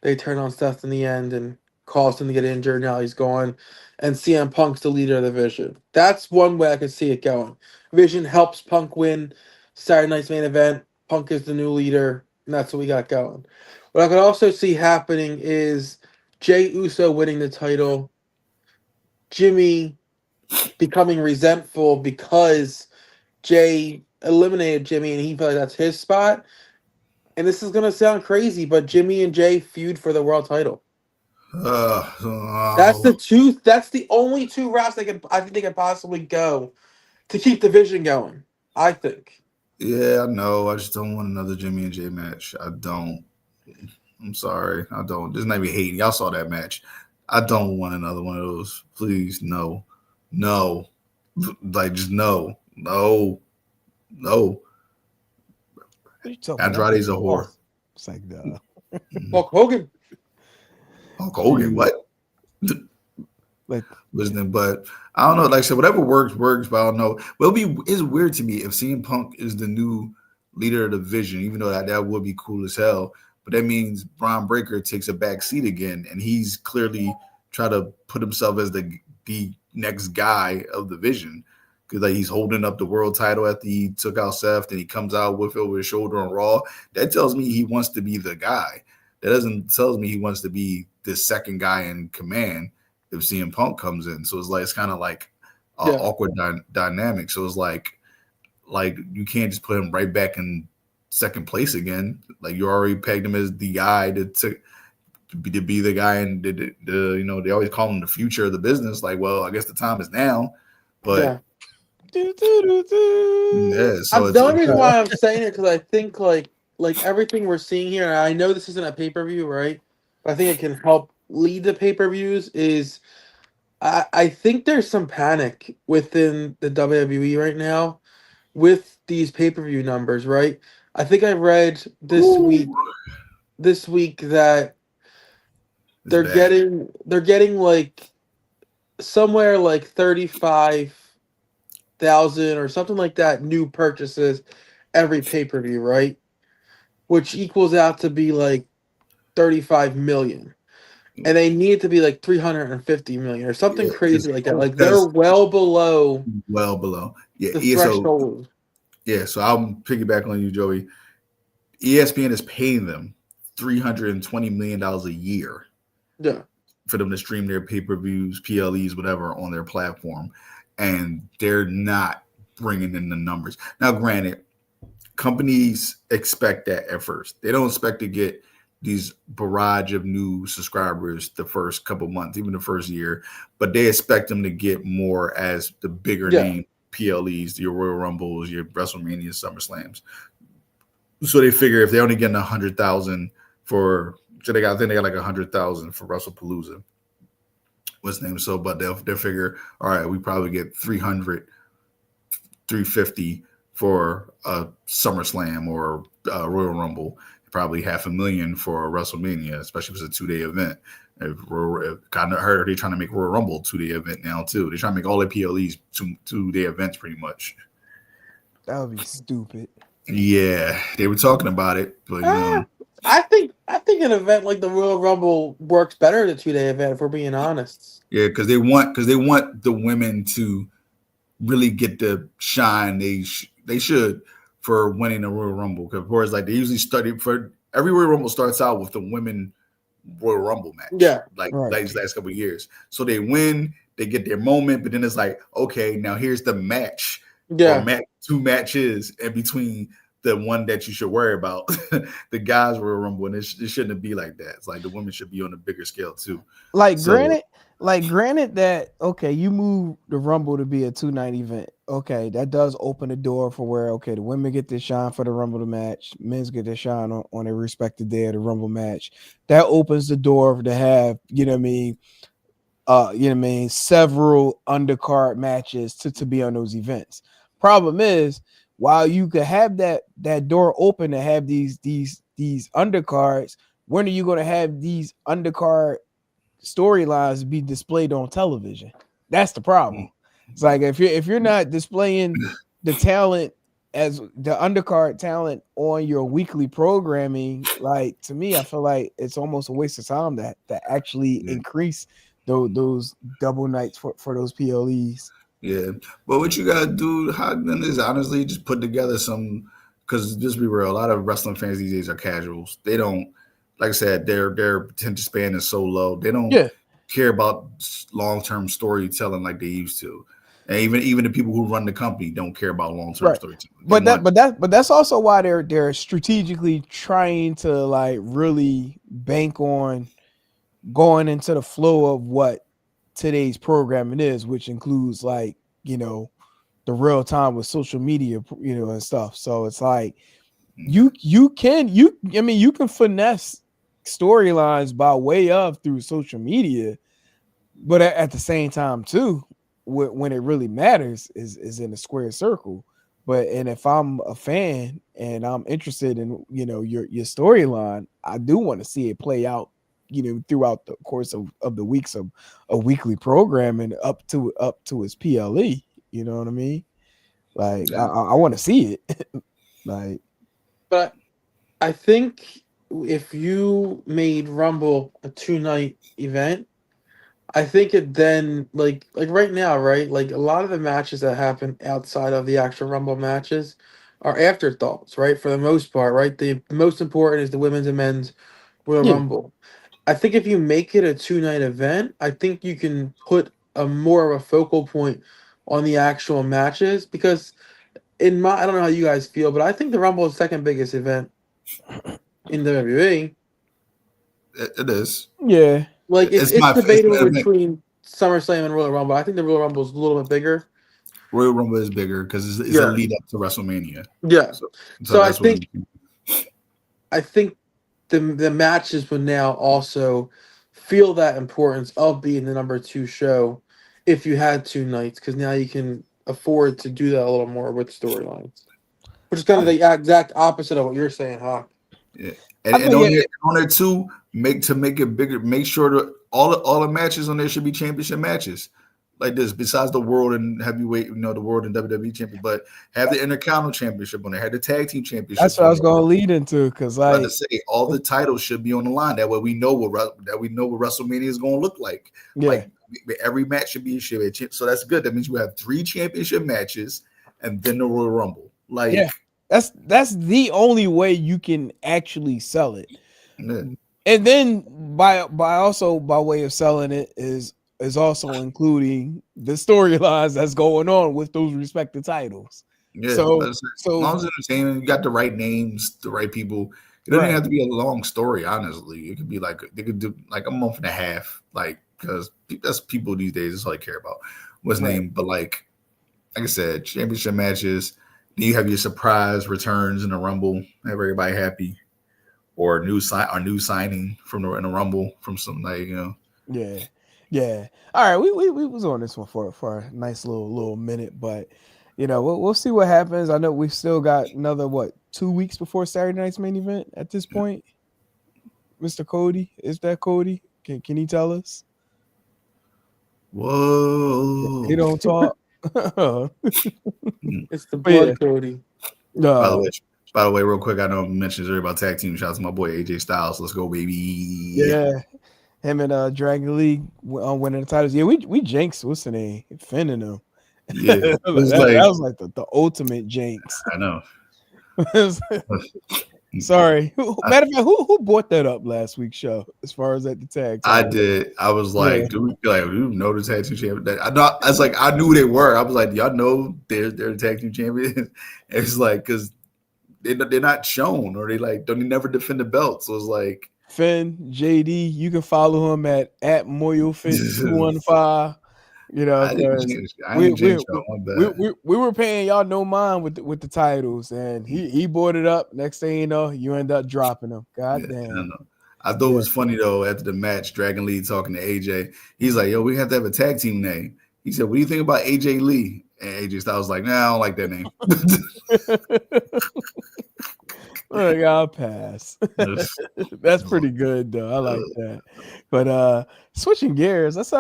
they turn on Seth in the end and caused him to get injured. Now he's gone, and CM Punk's the leader of the Vision. That's one way I could see it going. Vision helps Punk win Saturday night's main event. Punk is the new leader, and that's what we got going. What I could also see happening is Jey Uso winning the title, Jimmy becoming resentful because Jay eliminated Jimmy and he felt like that's his spot. And this is gonna sound crazy, but Jimmy and Jay feud for the world title. That's the only two routes I think they can possibly go to keep the Vision going. I think. Yeah, I know. I just don't want another Jimmy and Jay match. I don't. I'm sorry. I don't. This not even hating. Y'all saw that match. I don't want another one of those. Please, no. Like, just no. Andrade's a whore. It's like Hulk Hogan. Hulk Hogan, what? Like wisdom. But I don't know. Like I said, whatever works. But I don't know. But it's weird to me if CM Punk is the new leader of the division, even though that would be cool as hell. But that means Braun Breaker takes a back seat again, and he's clearly trying to put himself as the next guy of the division. Because like he's holding up the world title after he took out Seth, and he comes out with it over his shoulder on Raw. That tells me he wants to be the guy. That doesn't tells me he wants to be the second guy in command if CM Punk comes in. So it's kind of like awkward dynamic. So it's like you can't just put him right back in second place again. Like you already pegged him as the guy to be the guy, and they always call him the future of the business. Like, well, I guess the time is now. But so the only reason why I'm saying it because I think like everything we're seeing here, and I know this isn't a pay-per-view, right? But I think it can help lead the pay-per-views. Is I think there's some panic within the WWE right now with these pay-per-view numbers, right? I think I read this week that they're getting like somewhere like 35,000 or something like that new purchases every pay-per-view, right? Which equals out to be like 35 million. And they need to be like 350 million or something crazy like that. Like they're well below. Yeah, the threshold. So I'm piggyback on you, Joey. ESPN is paying them $320 million a year. Yeah. For them to stream their pay-per-views, PLEs, whatever on their platform. And they're not bringing in the numbers. Now, granted, companies expect that at first. They don't expect to get these barrage of new subscribers the first couple months, even the first year, but they expect them to get more as the bigger name PLEs, your Royal Rumbles, your WrestleMania, SummerSlams. So they figure if they're only getting 100,000 for, I think they got like 100,000 for WrestlePalooza. What's the name? So, but they'll figure, all right, we probably get 300, 350 for a SummerSlam or a Royal Rumble. Probably 500,000 for a WrestleMania, especially if it's a 2-day event. I heard they're trying to make Royal Rumble a 2-day event now too. They're trying to make all their PLEs 2-day events pretty much. That would be stupid. Yeah, they were talking about it, but I think an event like the Royal Rumble works better than a 2-day event, if we're being honest. Yeah, because they want the women to really get the shine they should for winning the Royal Rumble. Because of course, like they usually study for every Royal Rumble starts out with the women Royal Rumble match. Yeah, like these last couple of years. So they win, they get their moment, but then it's like, okay, now here's the match. Yeah, or two matches in between the one that you should worry about. The guys Royal Rumble, and it shouldn't be like that. It's like the women should be on a bigger scale too. Granted that, okay, you move the Rumble to be a 2-night event. Okay, that does open the door for where, okay, the women get their shine for the Rumble match, men's get their shine on their respective day of the Rumble match. That opens the door to have, several undercard matches to be on those events. Problem is, while you could have that door open to have these undercards, when are you going to have these undercard storylines be displayed on television? That's the problem. It's like if you're not displaying the talent as the undercard talent on your weekly programming, like, to me, I feel like it's almost a waste of time that actually increase those double nights for those PLEs. Yeah, but what you gotta do, Hogman, is honestly just put together some. Because just be real, a lot of wrestling fans these days are casuals. They don't, like I said, their attention span is so low. They don't care about long-term storytelling like they used to. And even the people who run the company don't care about long-term storytelling. But that's also why they're strategically trying to like really bank on going into the flow of what today's programming is, which includes like, the real time with social media, and stuff. So it's like you can finesse storylines by way of through social media, but at the same time too, when it really matters is in a square circle. And if I'm a fan and I'm interested in your storyline, I do want to see it play out throughout the course of the weeks of a weekly programming up to his PLE. You know what I mean? Like I want to see it. Like, But I think if you made Rumble a 2-night event, I think it then like right now, right? Like a lot of the matches that happen outside of the actual Rumble matches are afterthoughts, right? For the most part, right? The most important is the women's and men's Royal yeah, Rumble. I think if you make it a 2-night event, I think you can put a more of a focal point on the actual matches because I don't know how you guys feel, but I think the Rumble is the second biggest event in WWE. It is. yeah, Like It's it's my debatable it's, between SummerSlam and Royal Rumble. I think the Royal Rumble is a little bit bigger. Royal Rumble is bigger because it's a Yeah. lead up to WrestleMania. Yeah. So I that's what. think the matches would now also feel that importance of being the number 2 show if you had 2 nights because now you can afford to do that a little more with storylines, which is kind of the exact opposite of what you're saying, Hawk. Yeah. I And think on there too, make it bigger. Make sure that all the matches on there should be championship matches like this. Besides the world and heavyweight, the world and WWE champion, but have the Intercontinental Championship on there. Have the Tag Team Championship. that's what I was going to lead into because like to say all the titles should be on the line. That way we know what WrestleMania is going to look like. Yeah. Like every match should be a championship. So that's good. That means we have 3 championship matches and then the Royal Rumble. Like yeah. That's the only way you can actually sell it. yeah. And then by way of selling it is also including the storylines that's going on with those respective titles. Yeah, so as long as it's entertaining, you got the right names, the right people. It doesn't even have to be a long story. Honestly, it could be they could do like a month and a half, like because that's people these days. That's all they care about. What's name? But like I said, championship matches. Then you have your surprise returns in the Rumble. Have everybody happy, or new signing in the Rumble from some Yeah. All right, we was on this one for a nice little minute, but we'll see what happens. I know we've still got another 2 weeks before Saturday night's main event at this point. Mr. Cody, is that Cody? Can he tell us? Whoa! He don't talk. It's the blood, Cody. By the way, real quick, I know I mentioned earlier about tag team. Shout out to my boy AJ Styles. Let's go, baby. Yeah. Him and Dragon League winning the titles. Yeah, we jinxed. What's the name? Finn and him. Yeah, that was like the ultimate jinx. I know. Sorry. Matter of fact, who brought that up last week's show as far as at the tag? I did. I was like, do we know the tag team champion? I knew they were. I was like, y'all know they're the tag team champion. It's like because they're not shown or they never defend the belt. So it's like Finn, JD, you can follow him at MoyoFit215. We were paying y'all no mind with the titles, and he brought it up. Next thing you know, you end up dropping them. God damn. I thought it was funny though. After the match, Dragon Lee talking to AJ, he's like, "Yo, we have to have a tag team name." He said, "What do you think about AJ Lee?" And AJ Styles was like, "Nah, I don't like that name." I'll pass. That's pretty good though. I like that. But switching gears, let's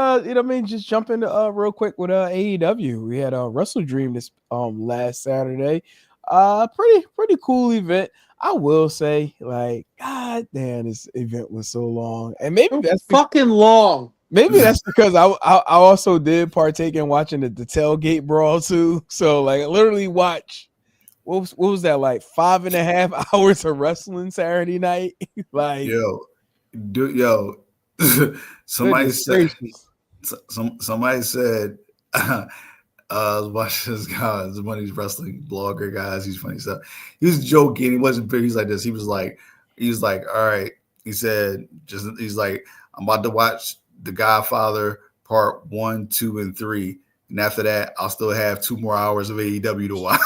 just jump into real quick with AEW. We had a Wrestle Dream this last Saturday. Pretty cool event. I will say, like, God damn, this event was so long, and maybe that's fucking long. Maybe that's because I also did partake in watching the tailgate brawl too. So like, I literally watch. What was that, like 5.5 hours of wrestling Saturday night? Like, somebody said I was watching this guy, one of these wrestling blogger guys. He's funny stuff. He was joking. He wasn't big. He's like this. He was like, all right. He said, he's like, I'm about to watch The Godfather Part 1, 2, and 3. And after that, I'll still have 2 more hours of AEW to watch.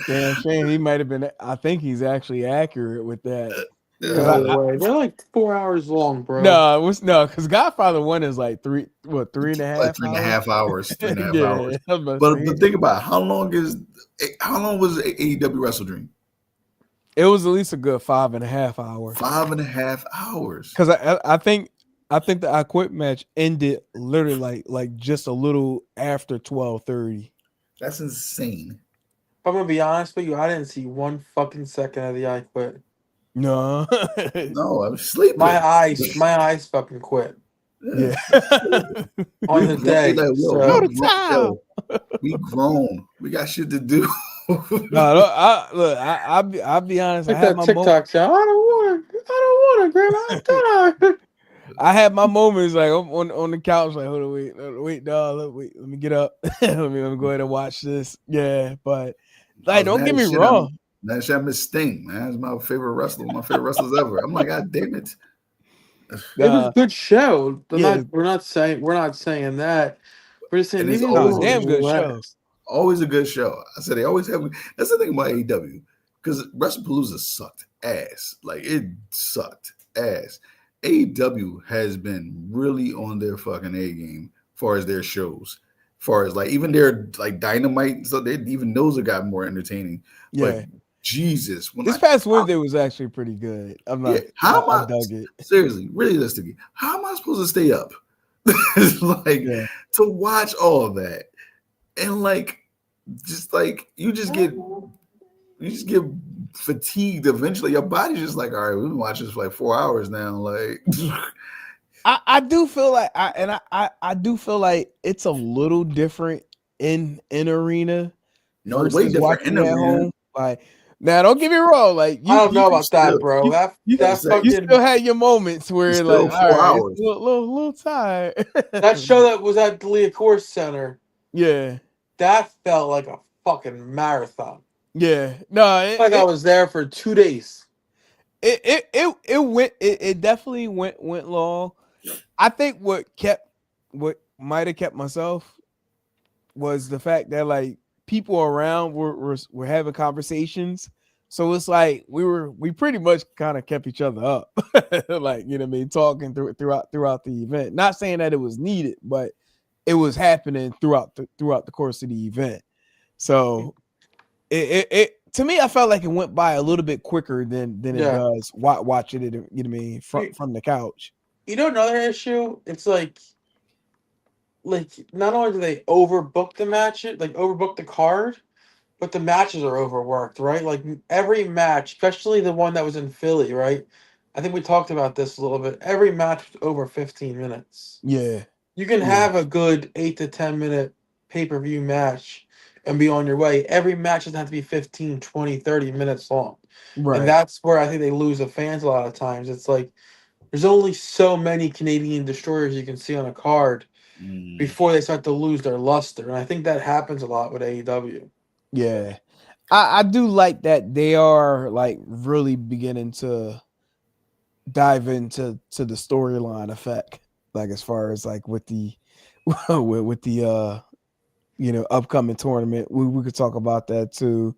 Damn shame. He might have been. I think he's actually accurate with that. They're like 4 hours long, bro. No, because Godfather 1 is like 3.5 hours. 3.5 hours. But think about it. How long was AEW Wrestle Dream? It was at least a good 5.5 hours. 5.5 hours. Because I think the I Quit match ended literally like just a little after 12:30. That's insane. If I'm gonna be honest with you, I didn't see one fucking second of the I Quit. No. No, I'm sleeping. My eyes fucking quit Yeah. on the day. Like, So Go to town. we grown. We got shit to do. No, look, I'll be honest. I like had that my TikTok sound. I don't want to, Grandma. I'm tired. I had my moments like I'm on the couch, like, hold on, wait, dog, let me get up. let me go ahead and watch this. Yeah, but like, don't get me wrong. That shit I miss Sting, man. That's my favorite wrestler, one of my favorite wrestlers ever. I'm like, God damn it. It was a good show. Yeah. We're not saying that. We're just saying And it's maybe always a damn good show. Always a good show. I said they always have. That's the thing about AEW, because WrestlePalooza sucked ass. Like, it sucked ass. AEW has been really on their fucking A game as far as their shows, as far as like even their like Dynamite, so they even those have got more entertaining. Yeah. But Jesus, This past Wednesday was actually pretty good. I'm not. Yeah, how I am dug it. Seriously, realistically, how am I supposed to stay up? Like, to watch all of that, and like, just like you just get fatigued eventually. Your body's just like, all right, we've been watching this for like 4 hours now. Like, I do feel like I do feel like it's a little different in arena. No, way different watching in at arena. home. Like, now, don't get me wrong. Like, I don't know about that, bro. You still had your moments where like, 4 hours. A little tired. That show that was at the Liacouras Center, Yeah, that felt like a fucking marathon. yeah. No, I was there for 2 days. It definitely went long. I think what might have kept myself was the fact that like people around were having conversations. So it's like we pretty much kind of kept each other up. Like, you know what I mean, talking throughout the event. Not saying that it was needed, but it was happening throughout the course of the event. So it to me, I felt like it went by a little bit quicker than it does watching it, you know what I mean, from the couch. You know, another issue, it's like not only do they overbook the match, like overbook the card, but the matches are overworked, right? Like every match, especially the one that was in Philly, right? I think we talked about this a little bit. Every match was over 15 minutes. Yeah. You can have a good 8 to 10 minute pay-per-view match and be on your way. Every match doesn't have to be 15, 20, 30 minutes long. Right. And that's where I think they lose the fans a lot of times. It's like there's only so many Canadian destroyers you can see on a card before they start to lose their luster. And I think that happens a lot with AEW. Yeah. I do like that they are like really beginning to dive into the storyline effect, like as far as like with the with the upcoming tournament. We could talk about that too.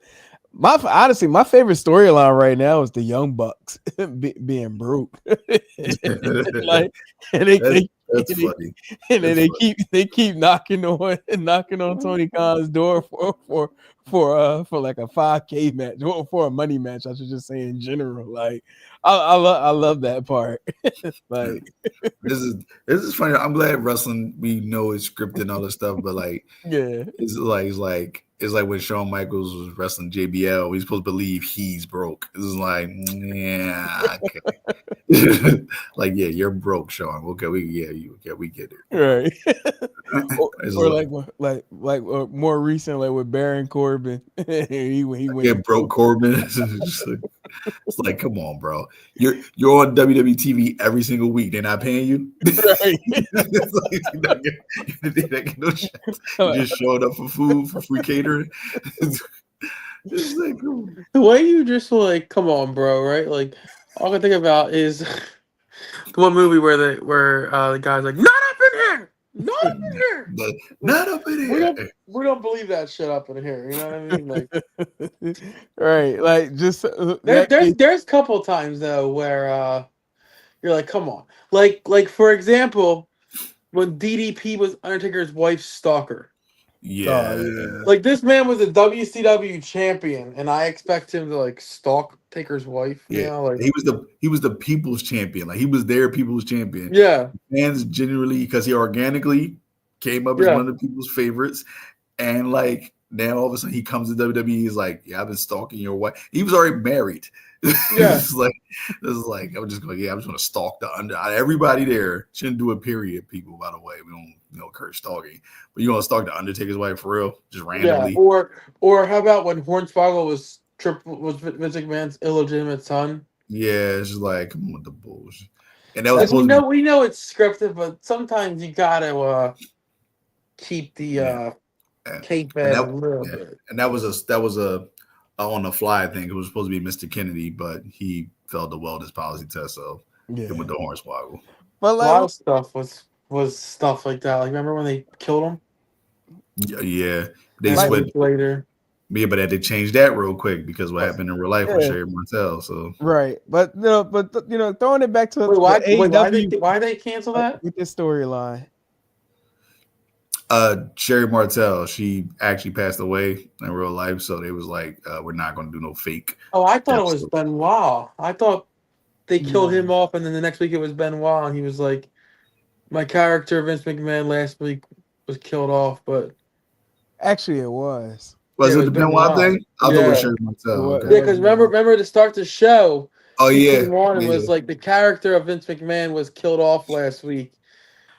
Honestly, my favorite storyline right now is the Young Bucks being broke. Like, and that's funny. And then they keep knocking on Tony Khan's door for like a 5K match, or for a money match, I should just say in general. Like, I love that part. Like, this is funny. I'm glad wrestling, we know it's scripted and all this stuff, but like, yeah, it's like when Shawn Michaels was wrestling JBL, he's supposed to believe he's broke. This is like, yeah, okay. Like, yeah, you're broke, Shawn. Okay, we get it. Right. or like more recent, like with Baron Corbin. he went broke Corbin. It's like, come on, bro. You're on WWE TV every single week. They're not paying you. Right. You're just showing up for food, for free catering. It's like, the way you just like, come on, bro, right? Like, all I can think about is the one movie where the guy's like, not up in here, not up in here, not up in here. We don't believe that shit up in here. You know what I mean? Like, right? Like, just there's a couple times though where you're like, come on, like for example, when DDP was Undertaker's wife's stalker. Yeah. Like this man was a WCW champion, and I expect him to like stalk Taker's wife Yeah. now. Like He was the people's champion. Like he was their people's champion. yeah, Fans generally, because he organically came up as Yeah. one of the people's favorites. And like now all of a sudden he comes to WWE, he's like, yeah, I've been stalking your wife. He was already married. Yeah. This is like I'm just going, yeah, I'm just gonna stalk the under everybody there. Shouldn't do a period, people, by the way. We don't encourage stalking. But you gonna stalk the Undertaker's wife for real? Just randomly. yeah. Or how about when Hornswoggle was Vince McMahon's illegitimate son? Yeah, it's just like come on with the bullshit. And that was Like supposed to be we know it's scripted, but sometimes you gotta keep the yeah. And kayfabe a little yeah, bit. and that was a on the fly thing. It was supposed to be Mr. Kennedy, but he failed the wellness policy test, so Yeah. it went the Hornswoggle. But A like, lot of stuff was stuff like that. Like remember when they killed him? Yeah, they And a switched. week later. Yeah, but they had to change that real quick because what happened in real life with Yeah. Sherry Martel. So right. But throwing it back to Wait, why AEW why they cancel that? with this storyline. Sherry Martel, she actually passed away in real life, so they was like, we're not going to do no fake. Oh, I thought it was episode. Benoit. I thought they killed No. him off, and then the next week it was Benoit, and he was like, "My character Vince McMahon last week was killed off," but Actually, it was. Was Yeah, it it the was Benoit Benoit. thing? I thought it Yeah. was Sherry Martel. It was- Okay. yeah, because remember to start the show, Oh he yeah. came on and Yeah. was like, "The character of Vince McMahon was killed off last week,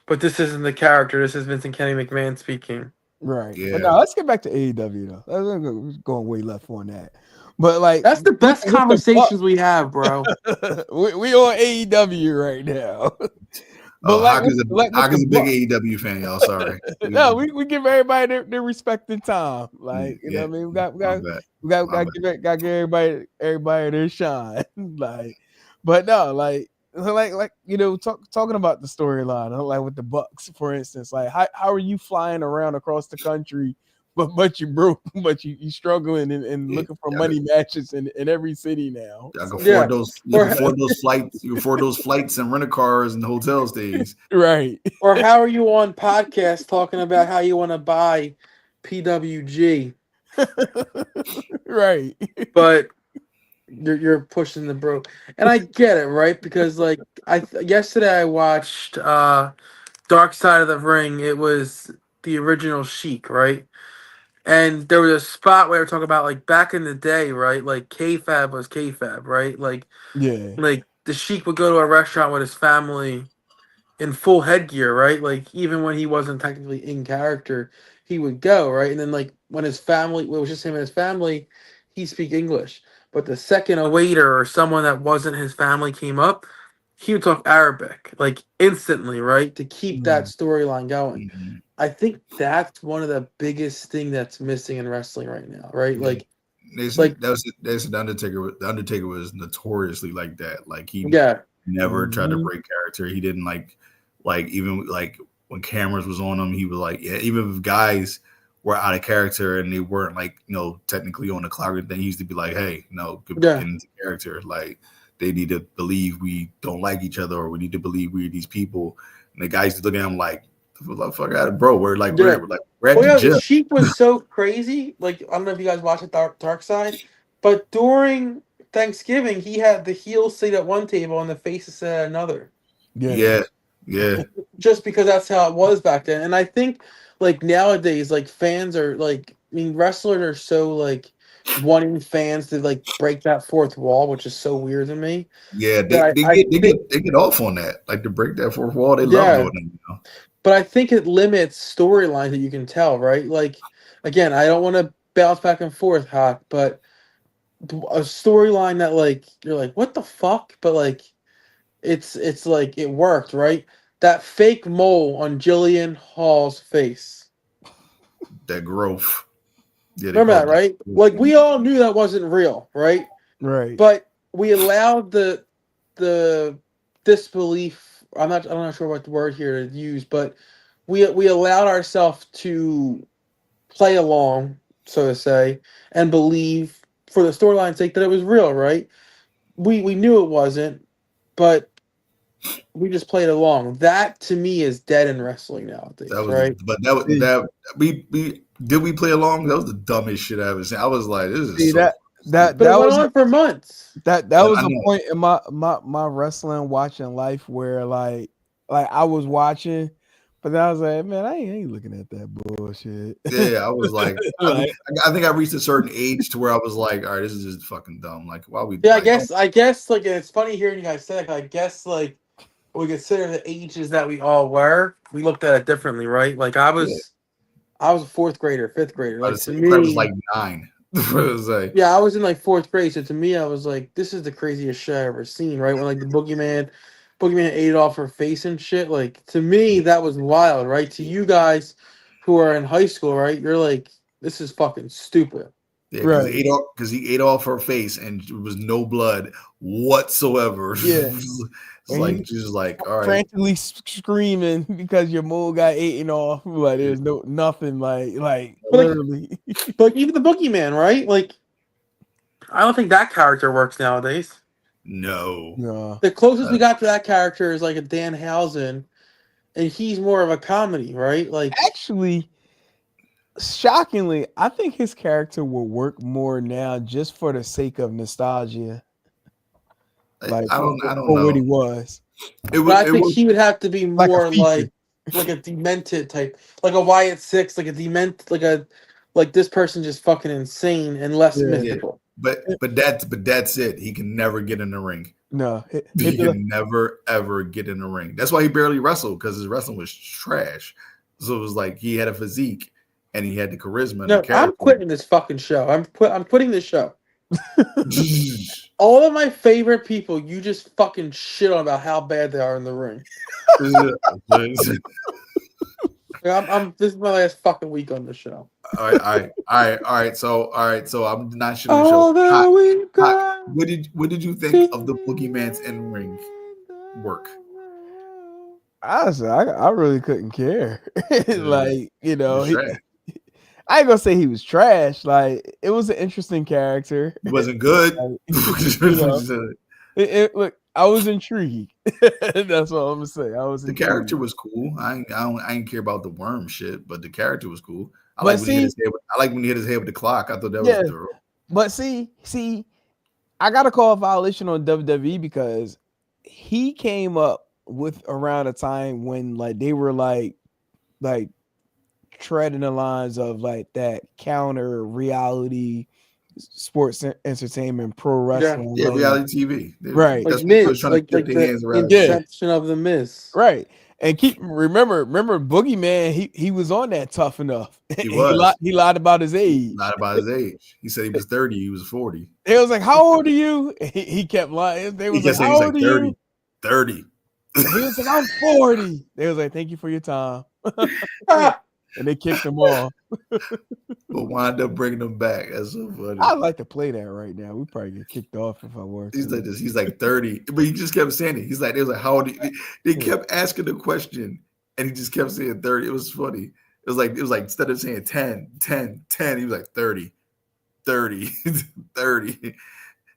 but this isn't the character. This is Vincent Kenny McMahon speaking." Right. Yeah. But now let's get back to AEW though. We're going way left on that. But like That's the best with the conversations we have, bro. we on AEW right now. But Oh, Hawk is a with big AEW fan, y'all. Sorry. no, we give everybody their respect and time. Like you know what I mean? We got give everybody their shine. Like, but no, like talking about the storyline, like with the Bucks, for instance, like how are you flying around across the country, but you broke, but you struggling and looking for money matches in every city now. I can afford Yeah. those. You can afford those flights. You can afford those flights and rental cars and hotel stays. Right. Or how are you on podcasts talking about how you want to buy PWG, Right. but you're pushing the bro, and I get it, right? Because like yesterday I watched Dark Side of the Ring. It was the original Sheik, right? And there was a spot where we were talking about like back in the day, right? Like kayfabe was kayfabe, right? Like Yeah. the Sheik would go to a restaurant with his family in full headgear, right? Like even when he wasn't technically in character, he would go, right? And then like when his family, well, it was just him and his family, he speak English. But the second a waiter or someone that wasn't his family came up, he would talk Arabic, like instantly, right? To keep that storyline going. Mhm. I think that's one of the biggest thing that's missing in wrestling right now, right? Like That's the Undertaker. The Undertaker was notoriously like that. Like he never tried to break character. He didn't like even like when cameras was on him, he was like, yeah, even if guys were out of character and they weren't like, technically on the clock, then he used to be like, hey, get into character. Like they need to believe we don't like each other, or we need to believe we're these people. And the guys used to look at him like, fuck out of bro. We're at the gym. The Sheik was so crazy. Like I don't know if you guys watched the Dark Side, but during Thanksgiving he had the heels sit at one table and the faces sit at another. Yeah. Just because that's how it was back then. And I think like nowadays, like fans are like, I mean, wrestlers are so like wanting fans to like break that fourth wall, which is so weird to me. Yeah, they get off on that. Like to break that fourth wall, they love doing it. But I think it limits storylines that you can tell, right? Like, again, I don't want to bounce back and forth, Hawk, but a storyline that like you're like, what the fuck? But like, it's like it worked, right? That fake mole on Jillian Hall's face. That growth. Yeah, remember that, right? Like we all knew that wasn't real, right? Right. But we allowed the disbelief. I'm not sure what the word here to use, but we allowed ourselves to play along, so to say, and believe for the storyline's sake that it was real, right? We knew it wasn't, but we just played along. That to me is dead in wrestling nowadays, right? But that we Did we play along? That was the dumbest shit I ever seen. I was like, this is See, so. that But it went was on for months. that Yeah, was I a know. point in my wrestling watching life where like I was watching, but then I was like, man, I ain't looking at that bullshit. Yeah, I was like, Like, I think I reached a certain age to where I was like, all right, this is just fucking dumb. Like, why we? Yeah, Like, I guess, like, and it's funny hearing you guys say that. 'Cause I guess, like, when we consider the ages that we all were, we looked at it differently, right? Like, I was a fourth grader, fifth grader. I Like, was to probably was me, like 9. It was like, yeah, I was in like fourth grade. So to me, I was like, this is the craziest shit I ever seen, right? When like the Boogeyman ate off her face and shit. Like, to me, that was wild, right? To you guys who are in high school, right? You're like, this is fucking stupid. yeah, right. because he ate off her face and there was no blood whatsoever. Yeah. It's like just like, all right, Frantically screaming because your mole got eaten off. Like there's nothing like But like, literally. but like even the Boogeyman, right? Like, I don't think that character works nowadays. no. No. The closest we got to that character is like a Dan Housen, and he's more of a comedy, right? Like, Actually, shockingly, I think his character will work more now just for the sake of nostalgia. Like I don't for what know. he was. It but I think was he would have to be Like a more feature. like a demented type, like a Wyatt Six, like a like this person just fucking insane and less Yeah. mythical. but that's it. He can never get in the ring. No. He can never ever get in the ring. That's why he barely wrestled, because his wrestling was trash. So it was like he had a physique and he had the charisma and No, the character. I'm quitting this fucking show. I'm quitting this show. All of my favorite people, you just fucking shit on about how bad they are in the ring. I'm this is my last fucking week on the show. All right. So I'm not sure. All that we Hot. got. What did you think of the Boogeyman's in ring work? Honestly, I really couldn't care. Like, you know, He was trash. I ain't gonna say he was trash. Like, it was an interesting character. He wasn't good. Look, I was intrigued. That's all I'm gonna say. I was The intrigued. character was cool. I ain't care about the worm shit, but the character was cool. I But like when he hit his head. I like when he hit his head with the clock. I thought that was thorough. But see, I got to call a violation on WWE because he came up with around a time when like they were like treading the lines of like that counter reality sports entertainment pro wrestling. Yeah, reality TV. Right. Like Miz, like the the hands around. inception of the Miz. Right. And remember Boogeyman, he was on that Tough Enough. He was. He lied about his age. Lied about his age. He said he was 30. He was 40. They was like, how old are you? He kept lying. They was like, how old are 30. you? 30. He was like, I'm 40. They was like, thank you for your time. And they kicked him off. But wind up bringing him back. That's so funny. I'd like to play that right now. We probably get kicked off if I were. He's like this. He's like 30. But he just kept saying it. He's like, they was like, how old are you? They kept asking the question and he just kept saying 30. It was funny. It was like instead of saying 10, he was like 30, 30, 30.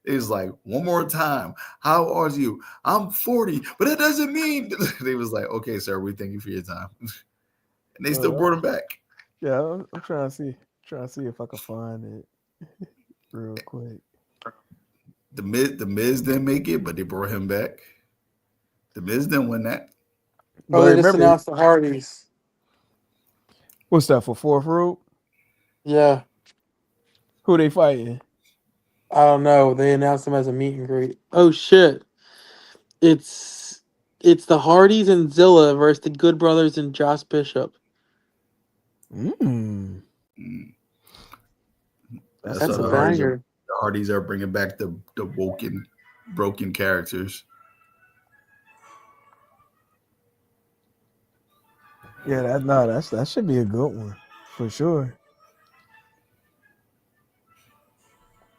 It was like, one more time. How old are you? I'm 40, but it doesn't mean. They was like, okay, sir, we thank you for your time. And they still brought him back. Yeah, I'm trying to see if I can find it real quick. The Miz didn't make it, but they brought him back. The Miz didn't win that. Oh, they just announced the Hardys. What's that for Fourth Road? Yeah. Who they fighting? I don't know. They announced them as a meet and greet. Oh shit! It's the Hardys and Zilla versus the Good Brothers and Josh Bishop. Mm. That's a banger. The Hardys are bringing back the broken characters. Yeah, that should be a good one for sure.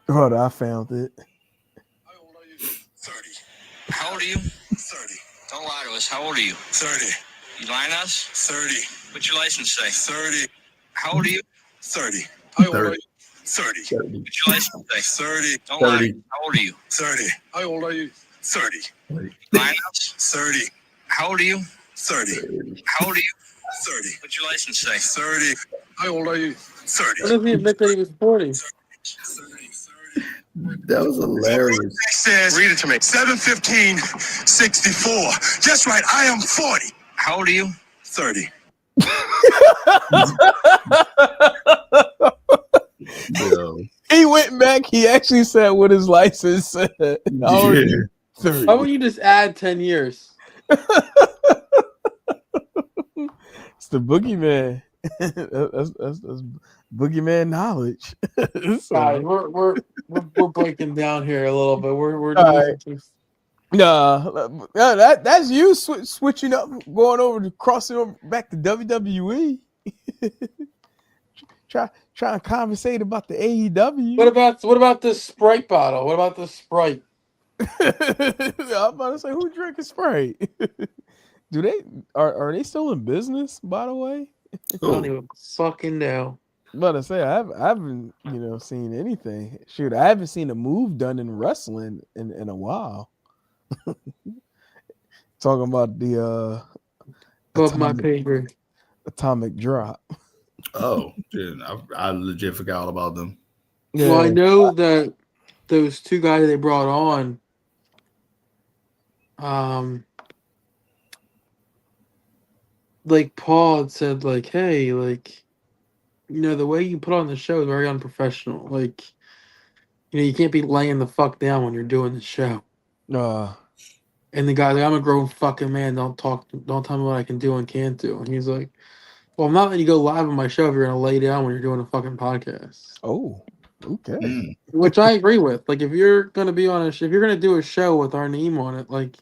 Hold on, I found it. How old are you? 30. How old are you? 30. Don't lie to us. How old are you? 30. You lying to us? 30. What's your license say? 30. How old are you? 30. How old are you? 30. 30. What's your license say? 30. Don't 30. Lie. How old are you? 30. How old are you? 30. 30. Lying to us? 30. How old are you? 30. How old are you? 30. What's your license say? 30. How old are you? 30. When does he admit that he was 40? 30. That was hilarious. Says, read it to me. 7/15/64. Just right. I am 40. How old are you? 30. Yo. He went back. He actually said what his license said. How old are you? 30. How about you just add 10 years? It's the boogeyman. that's boogeyman knowledge. So, Guys, we're breaking down here a little bit. We're All losing right. some- that's you switching up, going over to crossing over back to WWE. try and conversate about the AEW. What about this Sprite bottle? What about the Sprite? I'm about to say, who drinking Sprite? Do they are they still in business? By the way, I don't even fucking know. I'm about to say I haven't seen anything. Shoot, I haven't seen a move done in wrestling in a while. Talking about the Above my pay grade. atomic drop. Oh, dude, I legit forgot all about them. Yeah. Well, I know that those two guys they brought on, like Paul had said, like, hey, like, the way you put on the show is very unprofessional. Like, you can't be laying the fuck down when you're doing the show. And the guy's like, I'm a grown fucking man. Don't tell me what I can do and can't do. And he's like, well, I'm not letting you go live on my show if you're gonna lay down when you're doing a fucking podcast. Oh, okay. Which I agree with. Like, if you're gonna be on if you're gonna do a show with our name on it, like,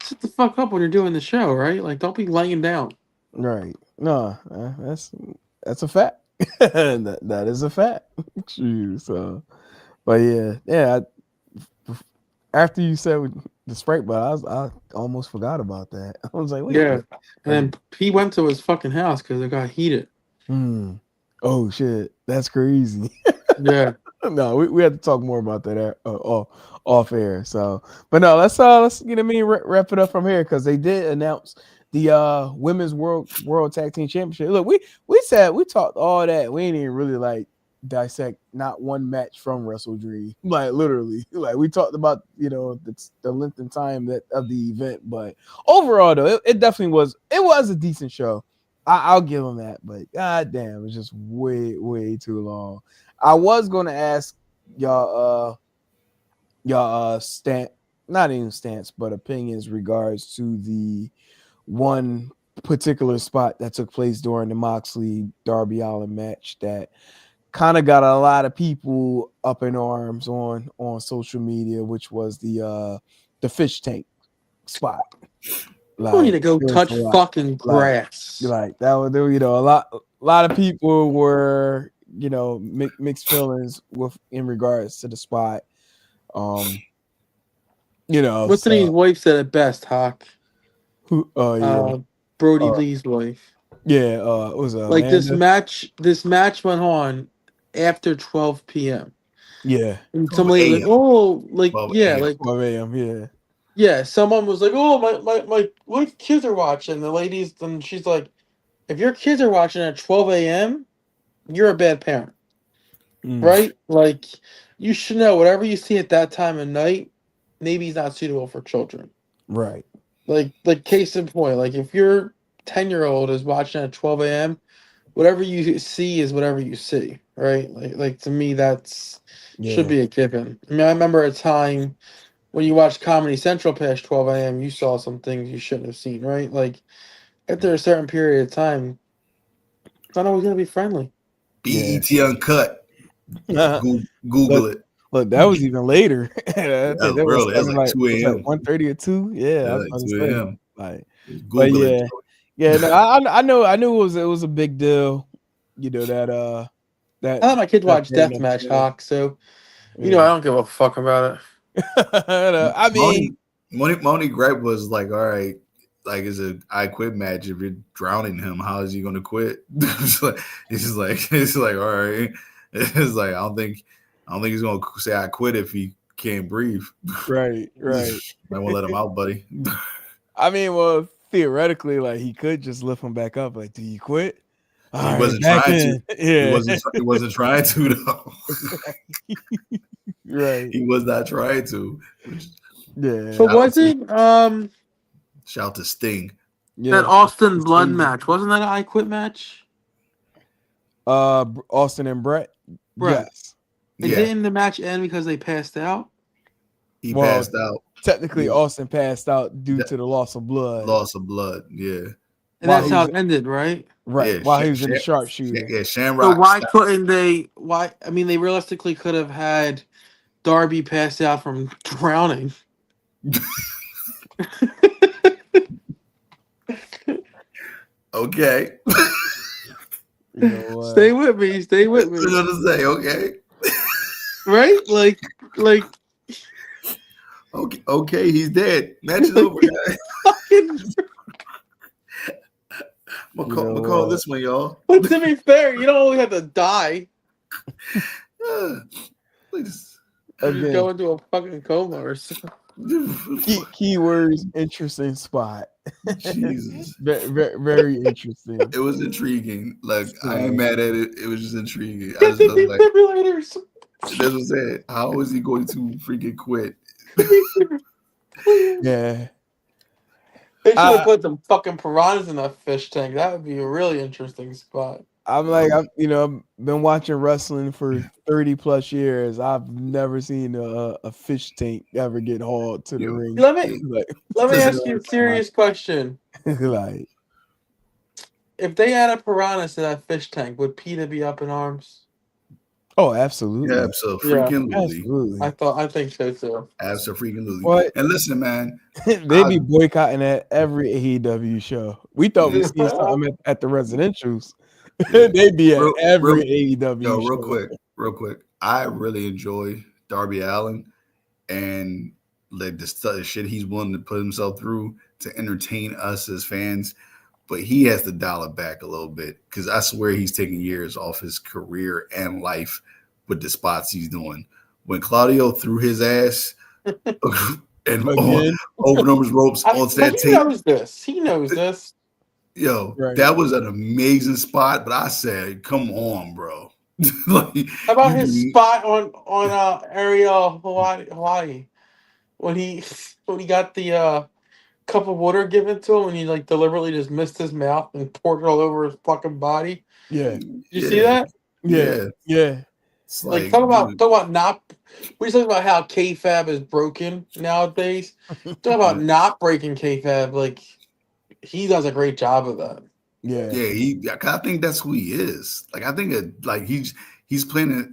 sit the fuck up when you're doing the show, right? Like, don't be laying down. Right. No, that's a fact. that is a fact. True. So, but yeah. After you said the Sprite bottle, I almost forgot about that. I was like, wait. Yeah. And then he went to his fucking house because it got heated. Oh shit, that's crazy. Yeah. No, we had to talk more about that off air. So, but no, let's wrap it up from here because they did announce the women's world tag team championship. Look, we talked all that. We ain't even really like dissect not one match from Wrestle Dream, like literally. Like we talked about the length and time of the event, but overall though, it definitely was a decent show. I'll give them that, but god damn, it was just way too long. I was gonna ask y'all not even stance, but opinions regards to the one particular spot that took place during the Moxley Darby Allin match that kind of got a lot of people up in arms on social media, which was the fish tank spot. Like, need to go touch fucking grass. Like that was, a lot of people were, mixed feelings in regards to the spot. What's his wife said it best, Hawk? Who? Brody Lee's wife. Yeah, it was like Amanda. This match went on after 12 p.m. Yeah, and somebody like 12 a.m. Yeah. Yeah, someone was like, "Oh, my kids are watching." The ladies, and she's like, "If your kids are watching at 12 a.m., you're a bad parent, right? Like, you should know whatever you see at that time of night, maybe it's not suitable for children, right? Like case in point, like if your 10-year-old is watching at 12 a.m., whatever you see is whatever you see, right? Like to me, that's should be a given. I mean, I remember a time." When you watch Comedy Central past 12 a.m., you saw some things you shouldn't have seen, right? Like, after a certain period of time, it's not always going to be friendly. BET Uncut. Google it. Look, that was even later. I think that was like 2 a.m. 1:30 or 2. Yeah, like 2 a.m. Like, Google it. Yeah. No, I knew it was a big deal. That I let my kids watch Deathmatch, Hawk. So, I don't give a fuck about it. I mean, Moni gripe was like, all right, like it's a I quit match. If you're drowning him, how is he gonna quit? It's like all right. It's like I don't think he's gonna say I quit if he can't breathe. Right. I won't let him out, buddy. I mean, well, theoretically, like he could just lift him back up. Like, do you quit? All He right, wasn't back trying to. in. Yeah, He wasn't trying to though. right. He was not trying to. Yeah, But wasn't Shout to Sting. yeah. that Austin It's Blood easy. match? Wasn't that an I Quit match? Austin and Brett. Right. Yes. And Yeah, didn't the match end because they passed out? he Well, passed out. Technically, Yeah. Austin passed out due That- to the loss of blood. Loss of blood. Yeah. And While that's he how was- it ended, right? Right. Yeah, While he was in the sharpshooter. Yeah, So Shamrock. why couldn't they? Why? I mean, they realistically could have had Darby pass out from drowning. Okay. You know what? Stay with me. Stay with What you me. gonna say? Okay. Right? Like. Okay, he's dead. Match is over. Fucking. I'm You know gonna call what? this one, y'all. But to be fair, you don't only have to die. Please. You Again, go into a fucking coma or something. keywords interesting spot. Jesus. Very, very interesting. It was intriguing. Like I ain't mad at it. It was just intriguing. I Get just the felt like defibrillators. that's what I'm saying. How is he going to freaking quit? Yeah. They should have put some fucking piranhas in that fish tank. That would be a really interesting spot. I've been watching wrestling for 30 plus years. I've never seen a fish tank ever get hauled to the ring. Let me Like, ask you a serious question. like, If they add a piranha to that fish tank, would PETA be up in arms? oh, absolutely. Yeah, absolutely. I think so too. Absolutely. What? And listen, man. They be boycotting at every AEW show. We thought we seen something at the residentials. They be at every AEW show. Real quick. I really enjoy Darby Allin and like the shit he's willing to put himself through to entertain us as fans. But he has to dial it back a little bit because I swear he's taking years off his career and life with the spots he's doing. When Claudio threw his ass and over those ropes onto that tape. He knows this. Yo, Right. That was an amazing spot, but I said, come on, bro. Like, How about his spot on Ariel Hawaii when he got the cup of water given to him and he like deliberately just missed his mouth and poured it all over his fucking body? Yeah. You see that? Yeah. It's Like talk about not. We talk about how kayfabe is broken nowadays. Talk about not breaking kayfabe. Like he does a great job of that. Yeah. I think that's who he is. Like I think he's playing.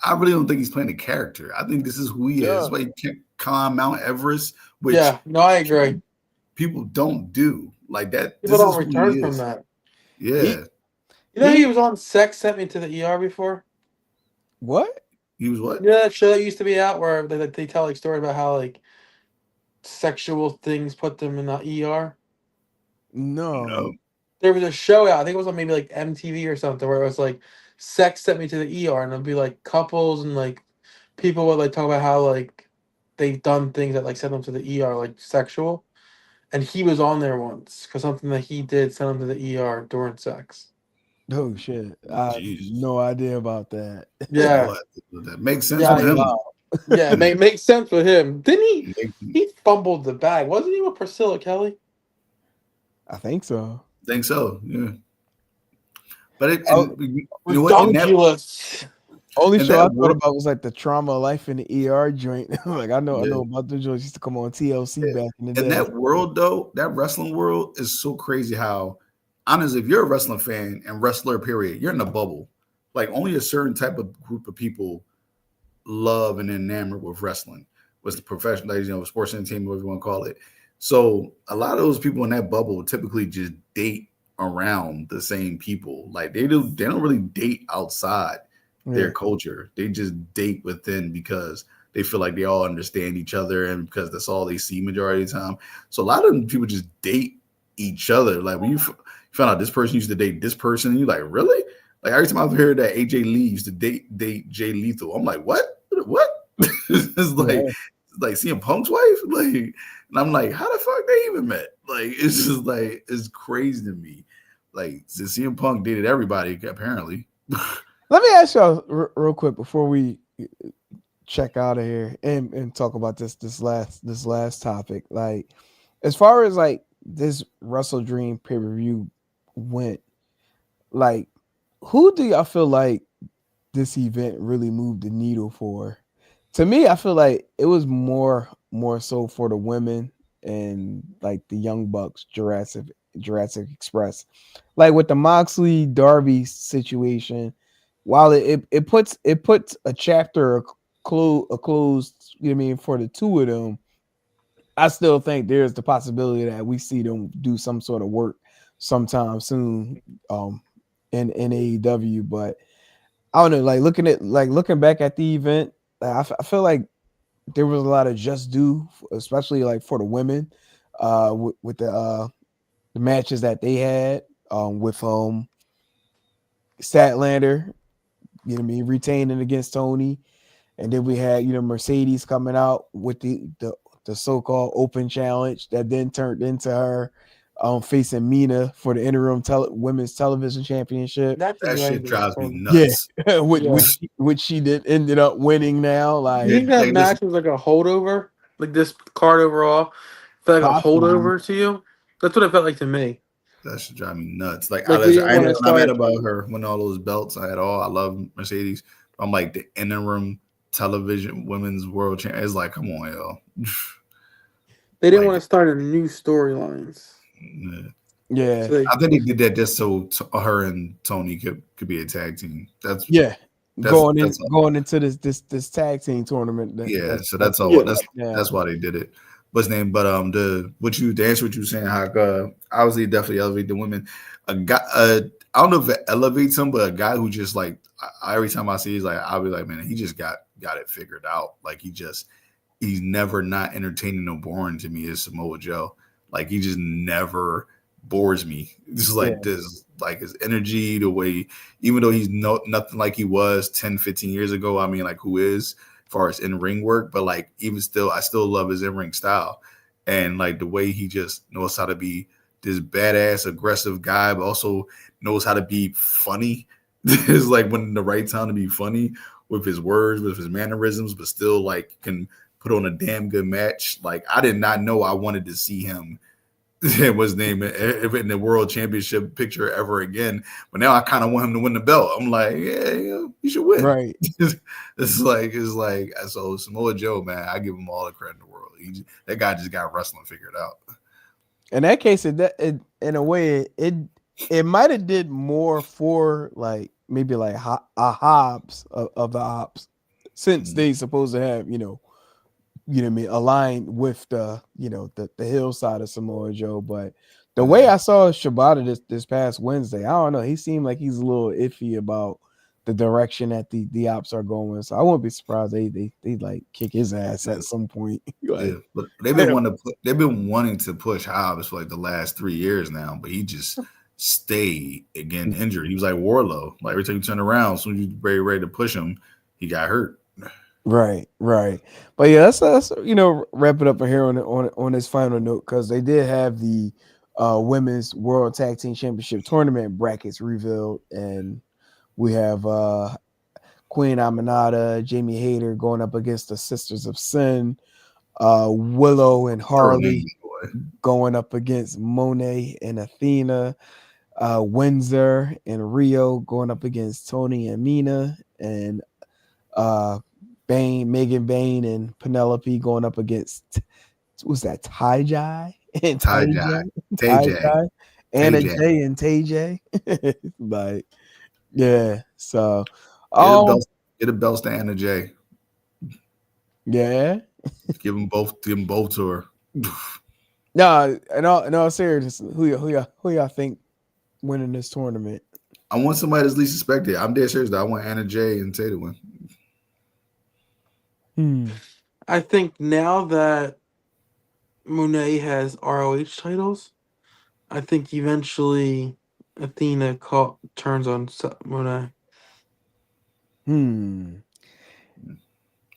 I really don't think he's playing a character. I think this is who he is. Why he can't climb Mount Everest. Which I agree. People don't do like that. People don't return from that. Yeah. He was on Sex Sent Me to the ER before. What? He was what? You know that show that used to be out where they tell like stories about how like sexual things put them in the ER? No. There was a show out, I think it was on maybe like MTV or something, where it was like Sex Sent Me to the ER, and it'd be like couples and like people would like talk about how like they've done things that like sent them to the ER, like sexual. And he was on there once because something that he did sent him to the ER during sex. Oh shit! I have no idea about that. Yeah, that makes sense with him. Yeah, it makes sense with him. Didn't he? He fumbled the bag, wasn't he, with Priscilla Kelly? I think so. Yeah. But ridiculous. Only show I thought about was like the Trauma of Life in the ER joint. Like I know about the joints used to come on TLC back in the day. In that world, though, that wrestling world is so crazy. How honestly, if you're a wrestling fan and wrestler, period, you're in a bubble. Like only a certain type of group of people love and enamored with wrestling, was the professional, sports entertainment, whatever you want to call it. So a lot of those people in that bubble typically just date around the same people. Like they don't really date outside their culture. They just date within because they feel like they all understand each other and because that's all they see majority of the time. So a lot of people just date each other. Like when you found out this person used to date this person, and you're like, really? Like every time I've heard that AJ Lee used to date Jay Lethal, I'm like, what? It's like like CM Punk's wife? Like, and I'm like, how the fuck they even met? Like, it's just like it's crazy to me. Like, since CM Punk dated everybody, apparently. Let me ask y'all real quick before we check out of here and talk about this last topic. Like, as far as like this Wrestle Dream pay-per-view went, like, who do y'all feel like this event really moved the needle for? To me, I feel like it was more so for the women and like the Young Bucks, Jurassic Express. Like with the Moxley Darby situation, while it puts a chapter a closed, you know what I mean, for the two of them, I still think there's the possibility that we see them do some sort of work sometime soon in AEW. But I don't know, like looking back at the event, I feel like there was a lot of just due, especially like for the women, with the matches that they had with Statlander, you know what I mean, retaining against Tony, and then we had Mercedes coming out with the so-called open challenge that then turned into her facing Mina for the interim women's television championship. That's That shit exactly drives me fun. nuts. Yeah, which she did ended up winning now. You Like, think that Like, listen, match was like a holdover? Like this card overall felt like a possibly. holdover to you? That's what it felt like to me. that should drive me nuts. Like, Like we didn't I want ain't to not mad start. about her winning all those belts. I love Mercedes. I'm like the interim television women's world champion. It's like, come on, yo. They didn't Like, want to start a new storylines. yeah. Yeah, So they, I think they did that just so her and Tony could be a tag team. That's going all. into this tag team tournament. Yeah, That's so that's all. yeah. That's why they did it. What's his name? But the answer what you saying, how obviously definitely elevate the women. A guy, I don't know if it elevates him, but a guy who just like every time I see, he's like, I'll be like, man, he just got it figured out. Like he's never not entertaining or boring to me as Samoa Joe. Like he just never bores me. Just like this, like his energy, the way, even though he's nothing like he was 10, 15 years ago. I mean, like who is as far as in-ring work, but like even still, I still love his in-ring style. And like the way he just knows how to be this badass, aggressive guy, but also knows how to be funny. It's like when the right time to be funny with his words, with his mannerisms, but still like can put on a damn good match. Like I did not know I wanted to see him was named in the world championship picture ever again. But now I kind of want him to win the belt. I'm like, yeah, you should win. right. it's like so Samoa Joe, man, I give him all the credit in the world. That guy just got wrestling figured out. In that case, in a way, it might have did more for like maybe like a Hobbs of the ops, since they supposed to have what I mean, aligned with the the hill side of Samoa Joe. But the way I saw Shibata this past Wednesday, I don't know, he seemed like he's a little iffy about the direction that the ops are going. So I won't be surprised they like kick his ass at some point. Like, but they've been wanting to push Hobbs for like the last 3 years now, but he just stayed again injured. He was like Warlow. Like every time you turn around, as soon as you're ready to push him, he got hurt. Right. But yeah, let's wrap it up here on this final note, because they did have the women's World Tag Team Championship tournament brackets revealed, and we have Queen Aminata, Jamie Hayter going up against the Sisters of Sin, Willow and Harley going up against Monet and Athena, Windsor and Rio going up against Tony and Mina, and Megan Bain and Penelope going up against, what's that, Ty and Ty Anna J and Tay J. Like, yeah. So get a belt to Anna J. Yeah. Give them both to her. No, in serious, who y'all think winning this tournament? I want somebody that's least suspected. I'm dead serious though. I want Anna J and Tay to win. I think now that Monet has ROH titles, I think eventually Athena turns on Monet.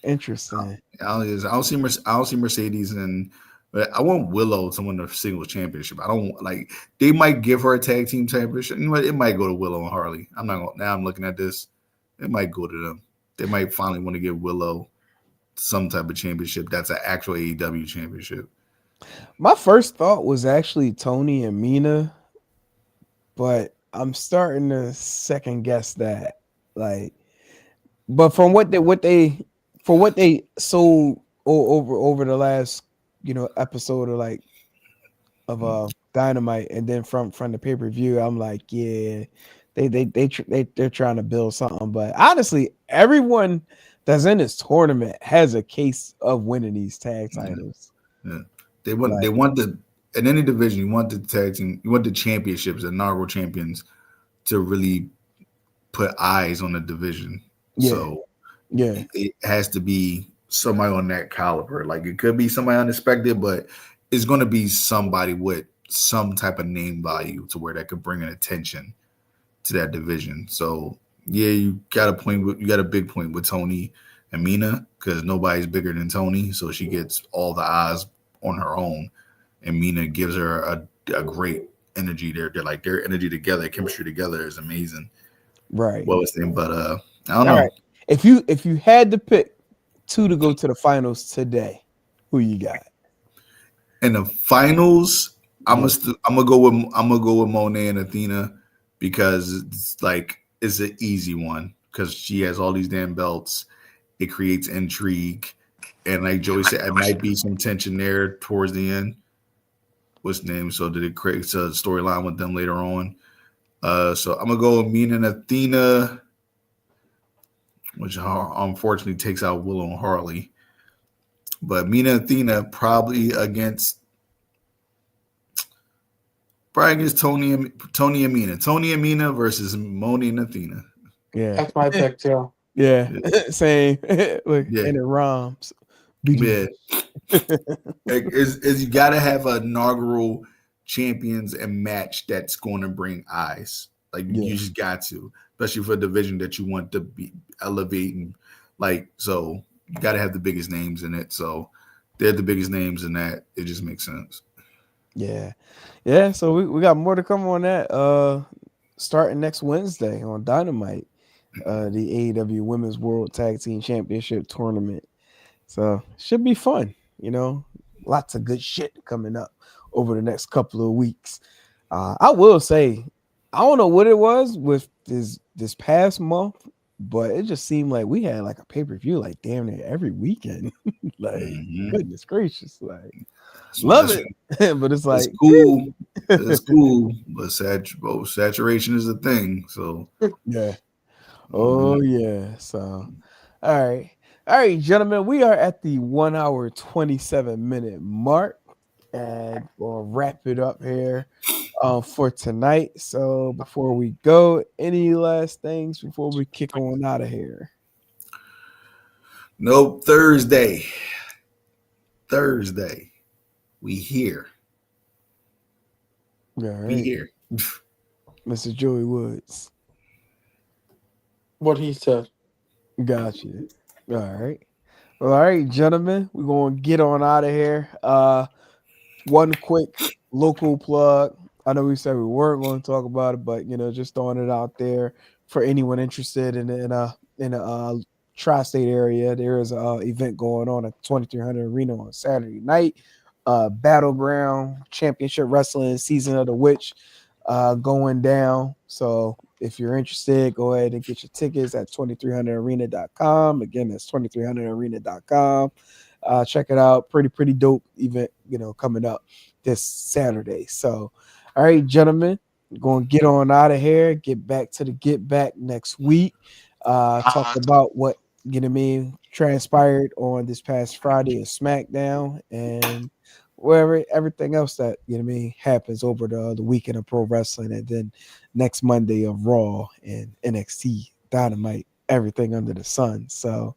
Interesting. I don't see Mercedes, and but I want Willow to win the singles championship. I don't like they might give her a tag team championship. You know what? It might go to Willow and Harley. I'm not gonna now I'm looking at this. It might go to them. They might finally want to give Willow some type of championship that's an actual AEW championship. My first thought was actually Tony and Mina, but I'm starting to second guess that. Like, but from what they sold over the last episode of Dynamite, and then from the pay per view, I'm like, yeah, they're trying to build something. But honestly, everyone that's in this tournament has a case of winning these tag titles. Yeah. They want the in any division, you want the tag team, you want the championships, the inaugural champions to really put eyes on the division. Yeah. So Yeah, it has to be somebody on that caliber. Like it could be somebody unexpected, but it's going to be somebody with some type of name value to where that could bring an attention to that division. So yeah, you got a big point with Tony and Mina because nobody's bigger than Tony, so she gets all the eyes on her own, and Mina gives her a great energy. They're like their energy together, chemistry together is amazing. right. What was the name? But I don't All know. right. If you had to pick two to go to the finals today, who you got? In the finals, I'm Yeah. gonna go with Monet and Athena because it's an easy one because she has all these damn belts. It creates intrigue, and like Joey said, it might be some tension there towards the end. What's the name? So did it create a storyline with them later on? So I'm gonna go with Mina and Athena, which unfortunately takes out Willow and Harley. But Mina and Athena probably against Tony and Mina. Tony and Mina versus Moni and Athena. Yeah. That's my pick too. Yeah. Same. Look, Yeah. and it rhymes. Yeah. Is you gotta have an inaugural champions and match that's going to bring eyes. Like you just got to, especially for a division that you want to be elevating. Like so, you got to have the biggest names in it. So they're the biggest names in that. It just makes sense. Yeah. Yeah. So we got more to come on that. Starting next Wednesday on Dynamite, the AEW Women's World Tag Team Championship Tournament. So should be fun. Lots of good shit coming up over the next couple of weeks. I will say, I don't know what it was with this past month, but it just seemed like we had like a pay-per-view like damn near every weekend. Like goodness gracious, like love it. But it's like cool. It's cool, but saturation is a thing. So yeah. Oh yeah. So all right, gentlemen, we are at the 1 hour 27-minute mark, and we'll wrap it up here for tonight. So before we go, any last things before we kick on out of here? Nope. Thursday. We here. All right. We here. Mr. Joey Woods. What he said. Gotcha. All right. Well, all right, gentlemen, we're going to get on out of here. One quick local plug. I know we said we weren't going to talk about it, but just throwing it out there for anyone interested in a tri-state area. There is an event going on at 2300 Arena on Saturday night. Battleground Championship Wrestling Season of the Witch going down. So if you're interested, go ahead and get your tickets at 2300arena.com. Again, that's 2300arena.com. Check it out. Pretty dope event, coming up this Saturday. So, all right, gentlemen, we're going to get on out of here. Get back to the Get Back next week. Talk about what transpired on this past Friday at SmackDown and wherever everything else that happens over the weekend of pro wrestling, and then next Monday of Raw and NXT Dynamite, everything under the sun. So,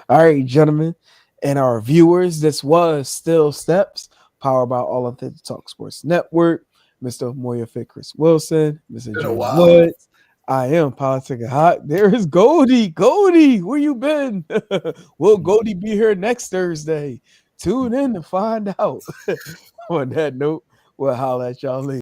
all right, gentlemen, and our viewers, this was Still Steps, powered by All of the Talk Sports Network. Mr. Moya Fit Chris Wilson, Mr. Joe Woods. I am politicking hot. There is Goldie. Goldie, where you been? Will Goldie be here next Thursday? Tune in to find out. On that note, we'll holler at y'all later.